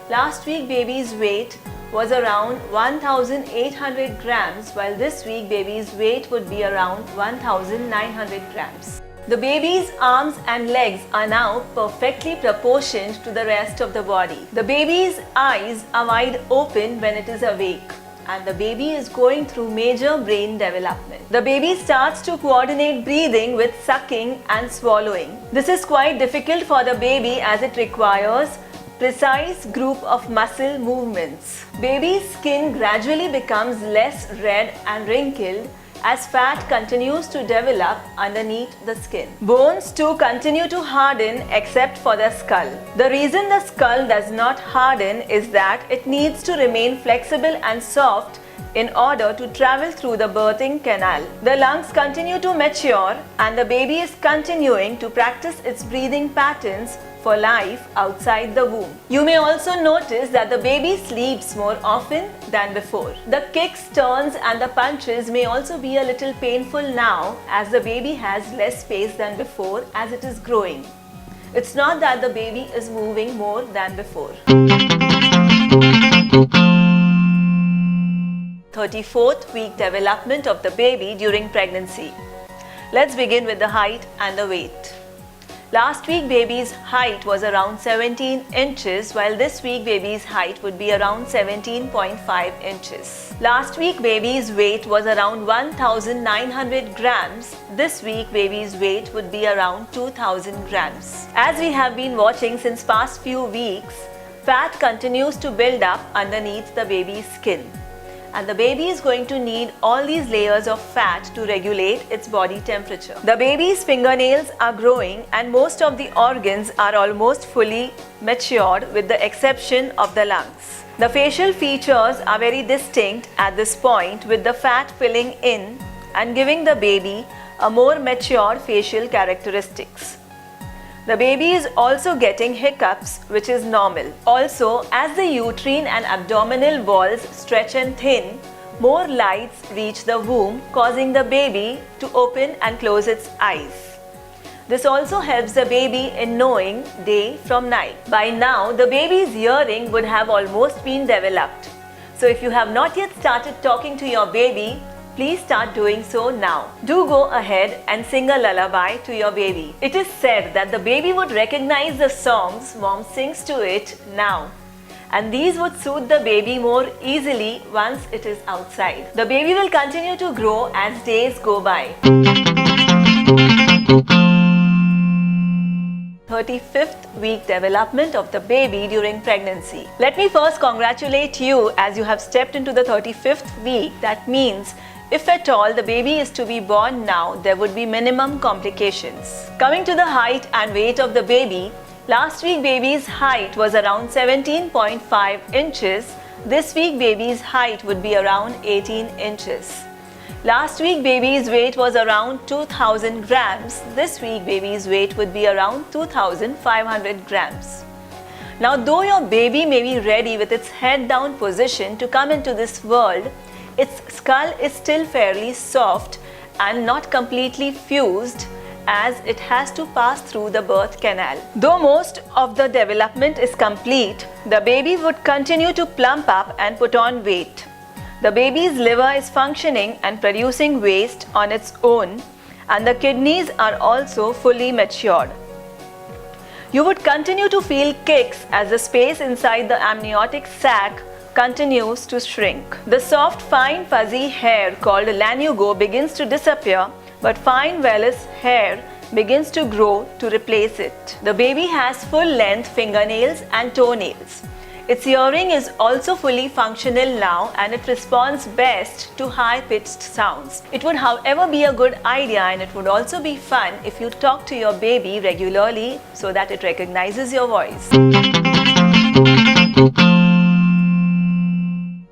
Last week baby's weight was around 1800 grams, while this week baby's weight would be around 1900 grams. The baby's arms and legs are now perfectly proportioned to the rest of the body. The baby's eyes are wide open when it is awake, and the baby is going through major brain development. The baby starts to coordinate breathing with sucking and swallowing. This is quite difficult for the baby as it requires precise group of muscle movements. Baby's skin gradually becomes less red and wrinkled as fat continues to develop underneath the skin. Bones too continue to harden except for the skull. The reason the skull does not harden is that it needs to remain flexible and soft in order to travel through the birthing canal. The lungs continue to mature, and the baby is continuing to practice its breathing patterns for life outside the womb. You may also notice that the baby sleeps more often than before. The kicks, turns and the punches may also be a little painful now as the baby has less space than before as it is growing. It's not that the baby is moving more than before. 34th week development of the baby during pregnancy. Let's begin with the height and the weight. Last week baby's height was around 17 inches, while this week baby's height would be around 17.5 inches. Last week baby's weight was around 1900 grams. This week baby's weight would be around 2000 grams. As we have been watching since past few weeks, fat continues to build up underneath the baby's skin, and the baby is going to need all these layers of fat to regulate its body temperature. The baby's fingernails are growing and most of the organs are almost fully matured with the exception of the lungs. The facial features are very distinct at this point, with the fat filling in and giving the baby a more matured facial characteristics. The baby is also getting hiccups, which is normal. Also, as the uterine and abdominal walls stretch and thin, more lights reach the womb, causing the baby to open and close its eyes. This also helps the baby in knowing day from night. By now, the baby's hearing would have almost been developed. So if you have not yet started talking to your baby, please start doing so now. Do go ahead and sing a lullaby to your baby. It is said that the baby would recognize the songs mom sings to it now. And these would soothe the baby more easily once it is outside. The baby will continue to grow as days go by. 35th week development of the baby during pregnancy. Let me first congratulate you as you have stepped into the 35th week. That means if at all the baby is to be born now, there would be minimum complications. Coming to the height and weight of the baby, last week baby's height was around 17.5 inches. This week baby's height would be around 18 inches. Last week baby's weight was around 2000 grams. This week baby's weight would be around 2500 grams. Now though your baby may be ready with its head down position to come into this world, its skull is still fairly soft and not completely fused, as it has to pass through the birth canal. Though most of the development is complete, the baby would continue to plump up and put on weight. The baby's liver is functioning and producing waste on its own, and the kidneys are also fully matured. You would continue to feel kicks as the space inside the amniotic sac continues to shrink. The soft, fine, fuzzy hair called lanugo begins to disappear, but fine vellus hair begins to grow to replace it. The baby has full-length fingernails and toenails. Its hearing is also fully functional now, and it responds best to high-pitched sounds. It would however be a good idea, and it would also be fun if you talk to your baby regularly so that it recognizes your voice.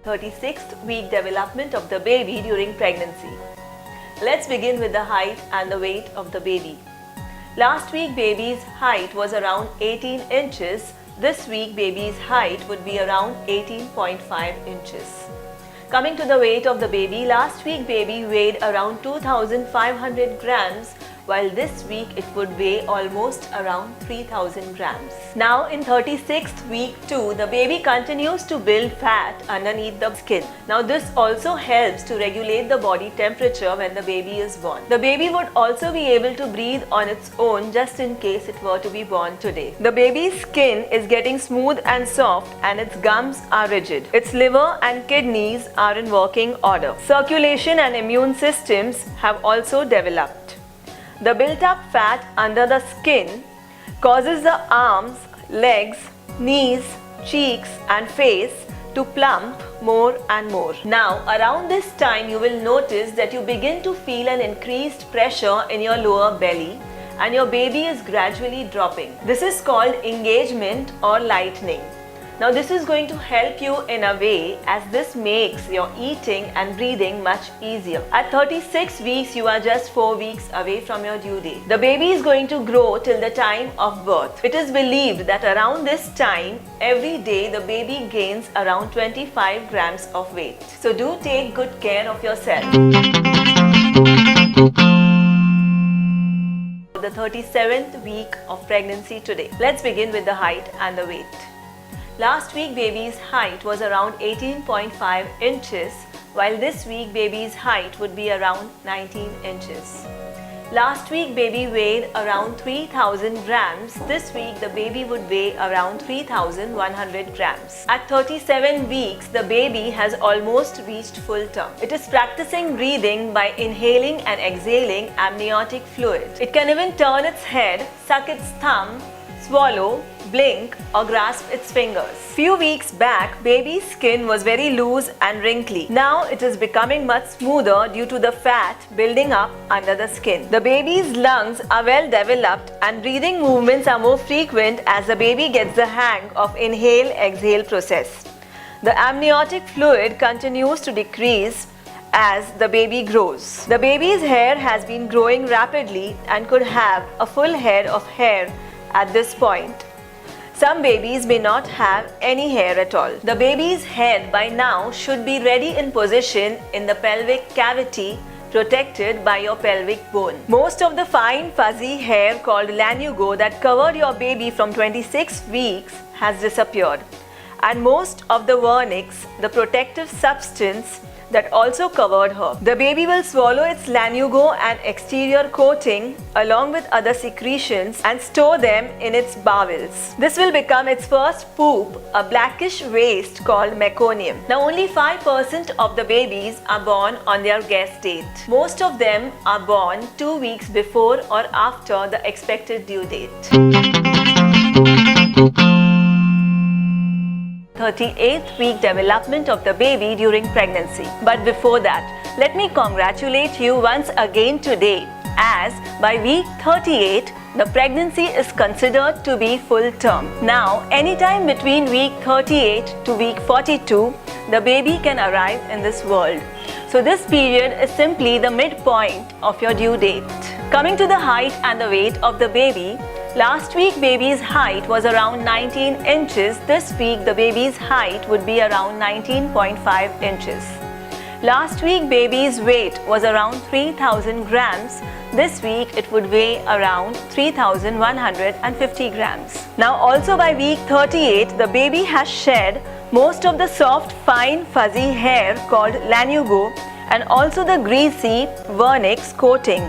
36th week development of the baby during pregnancy. Let's begin with the height and the weight of the baby. Last week baby's height was around 18 inches. This week baby's height would be around 18.5 inches. Coming to the weight of the baby, last week baby weighed around 2500 grams, while this week it would weigh almost around 3000 grams. Now in 36th week 2, the baby continues to build fat underneath the skin. Now this also helps to regulate the body temperature when the baby is born. The baby would also be able to breathe on its own just in case it were to be born today. The baby's skin is getting smooth and soft, and its gums are rigid. Its liver and kidneys are in working order. Circulation and immune systems have also developed. The built-up fat under the skin causes the arms, legs, knees, cheeks and face to plump more and more. Now, around this time you will notice that you begin to feel an increased pressure in your lower belly, and your baby is gradually dropping. This is called engagement or lightening. Now this is going to help you in a way, as this makes your eating and breathing much easier. At 36 weeks, you are just 4 weeks away from your due date. The baby is going to grow till the time of birth. It is believed that around this time, every day the baby gains around 25 grams of weight. So do take good care of yourself. The 37th week of pregnancy today. Let's begin with the height and the weight. Last week baby's height was around 18.5 inches, while this week baby's height would be around 19 inches. Last week baby weighed around 3000 grams. This week the baby would weigh around 3100 grams. At 37 weeks, the baby has almost reached full term. It is practicing breathing by inhaling and exhaling amniotic fluid. It can even turn its head, suck its thumb, swallow, blink or grasp its fingers. Few weeks back, baby's skin was very loose and wrinkly. Now it is becoming much smoother due to the fat building up under the skin. The baby's lungs are well developed and breathing movements are more frequent as the baby gets the hang of inhale-exhale process. The amniotic fluid continues to decrease as the baby grows. The baby's hair has been growing rapidly and could have a full head of hair at this point. Some babies may not have any hair at all. The baby's head by now should be ready in position in the pelvic cavity, protected by your pelvic bone. Most of the fine fuzzy hair called lanugo that covered your baby from 26 weeks has disappeared. And most of the vernix, the protective substance that also covered her. The baby will swallow its lanugo and exterior coating along with other secretions and store them in its bowels. This will become its first poop, a blackish waste called meconium. Now only 5% of the babies are born on their guess date. Most of them are born 2 weeks before or after the expected due date. 38th week development of the baby during pregnancy. But before that, let me congratulate you once again today, as by week 38, the pregnancy is considered to be full term. Now, anytime between week 38 to week 42, the baby can arrive in this world. So this period is simply the midpoint of your due date. Coming to the height and the weight of the baby, last week baby's height was around 19 inches. This week the baby's height would be around 19.5 inches. Last week baby's weight was around 3000 grams. This week it would weigh around 3150 grams. Now also by week 38, the baby has shed most of the soft fine fuzzy hair called lanugo and also the greasy vernix coating,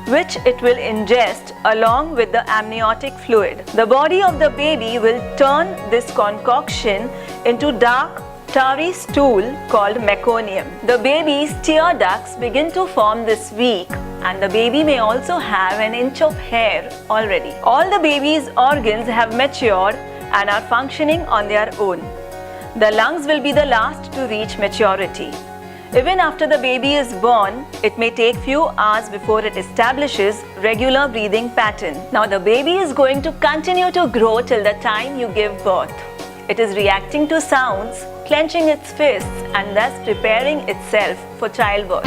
which it will ingest along with the amniotic fluid. The body of the baby will turn this concoction into dark, tarry stool called meconium. The baby's tear ducts begin to form this week, and the baby may also have an inch of hair already. All the baby's organs have matured and are functioning on their own. The lungs will be the last to reach maturity. Even after the baby is born, it may take few hours before it establishes regular breathing pattern. Now the baby is going to continue to grow till the time you give birth. It is reacting to sounds, clenching its fists and thus preparing itself for childbirth.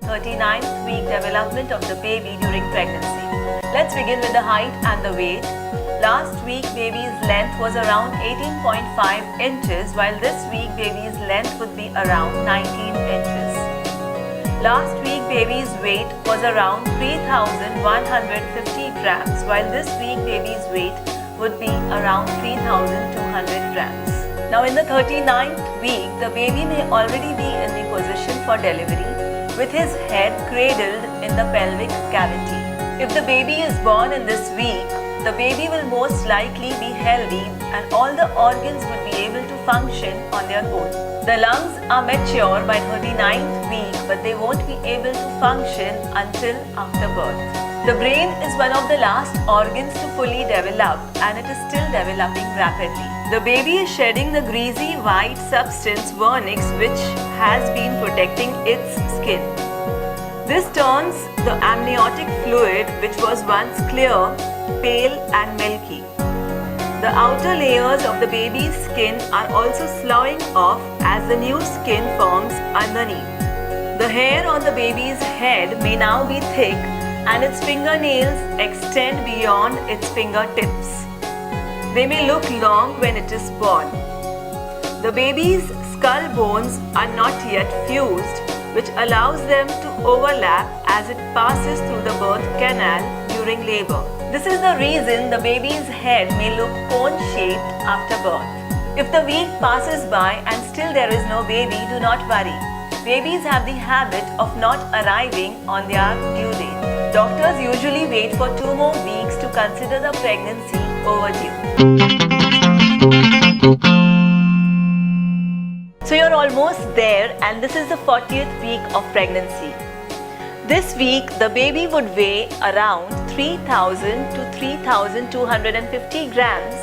39th week development of the baby during pregnancy. Let's begin with the height and the weight. Last week baby's length was around 18.5 inches, while this week baby's length would be around 19 inches. Last week baby's weight was around 3150 grams, while this week baby's weight would be around 3200 grams. Now in the 39th week, the baby may already be in the position for delivery with his head cradled in the pelvic cavity. If the baby is born in this week, the baby will most likely be healthy and all the organs would be able to function on their own. The lungs are mature by 39th week, but they won't be able to function until after birth. The brain is one of the last organs to fully develop, and it is still developing rapidly. The baby is shedding the greasy white substance vernix, which has been protecting its skin. This turns the amniotic fluid, which was once clear, pale and milky. The outer layers of the baby's skin are also sloughing off as the new skin forms underneath. The hair on the baby's head may now be thick and its fingernails extend beyond its fingertips. They may look long when it is born. The baby's skull bones are not yet fused, which allows them to overlap as it passes through the birth canal during labor. This is the reason the baby's head may look cone-shaped after birth. If the week passes by and still there is no baby, do not worry. Babies have the habit of not arriving on their due date. Doctors usually wait for 2 more weeks to consider the pregnancy overdue. So you're almost there, and this is the 40th week of pregnancy. This week, the baby would weigh around 3000 to 3250 grams,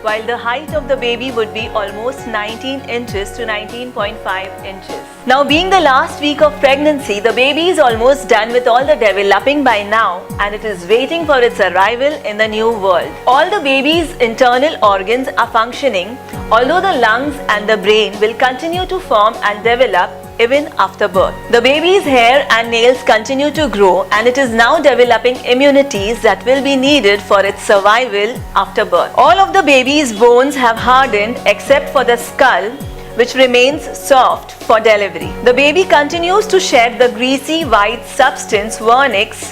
while the height of the baby would be almost 19 inches to 19.5 inches. Now, being the last week of pregnancy, the baby is almost done with all the developing by now, and it is waiting for its arrival in the new world. All the baby's internal organs are functioning, although the lungs and the brain will continue to form and develop even after birth. The baby's hair and nails continue to grow, and it is now developing immunities that will be needed for its survival after birth. All of the baby's bones have hardened except for the skull, which remains soft for delivery. The baby continues to shed the greasy white substance vernix,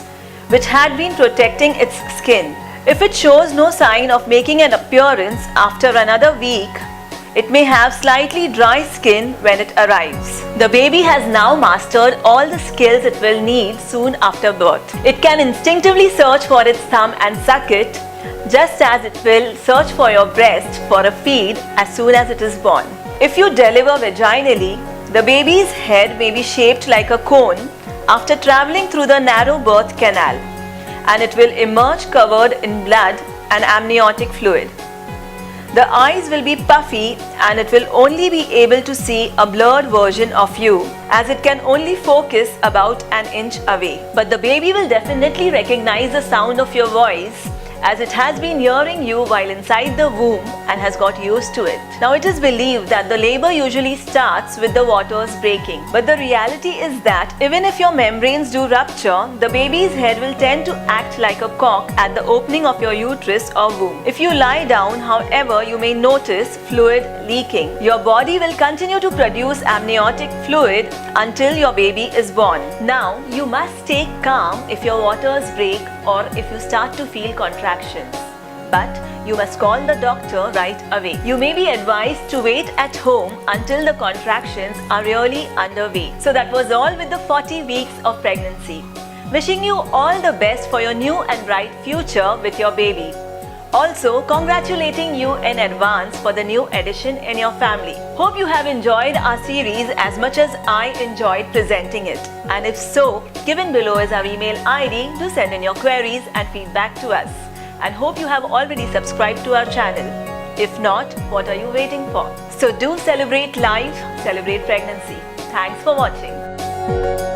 which had been protecting its skin. If it shows no sign of making an appearance after another week, it may have slightly dry skin when it arrives. The baby has now mastered all the skills it will need soon after birth. It can instinctively search for its thumb and suck it, just as it will search for your breast for a feed as soon as it is born. If you deliver vaginally, the baby's head may be shaped like a cone after traveling through the narrow birth canal, and it will emerge covered in blood and amniotic fluid. The eyes will be puffy, and it will only be able to see a blurred version of you, as it can only focus about an inch away. But the baby will definitely recognize the sound of your voice, as it has been hearing you while inside the womb and has got used to it. Now, it is believed that the labor usually starts with the waters breaking, but the reality is that even if your membranes do rupture, the baby's head will tend to act like a cork at the opening of your uterus or womb. If you lie down, however, you may notice fluid leaking. Your body will continue to produce amniotic fluid until your baby is born. Now, you must stay calm if your waters break or if you start to feel contractions. But you must call the doctor right away. You may be advised to wait at home until the contractions are really underway. So that was all with the 40 weeks of pregnancy. Wishing you all the best for your new and bright future with your baby. Also, congratulating you in advance for the new addition in your family. Hope you have enjoyed our series as much as I enjoyed presenting it. And if so, given below is our email ID. Do send in your queries and feedback to us. And hope you have already subscribed to our channel. If not, what are you waiting for? So do celebrate life, celebrate pregnancy. Thanks for watching.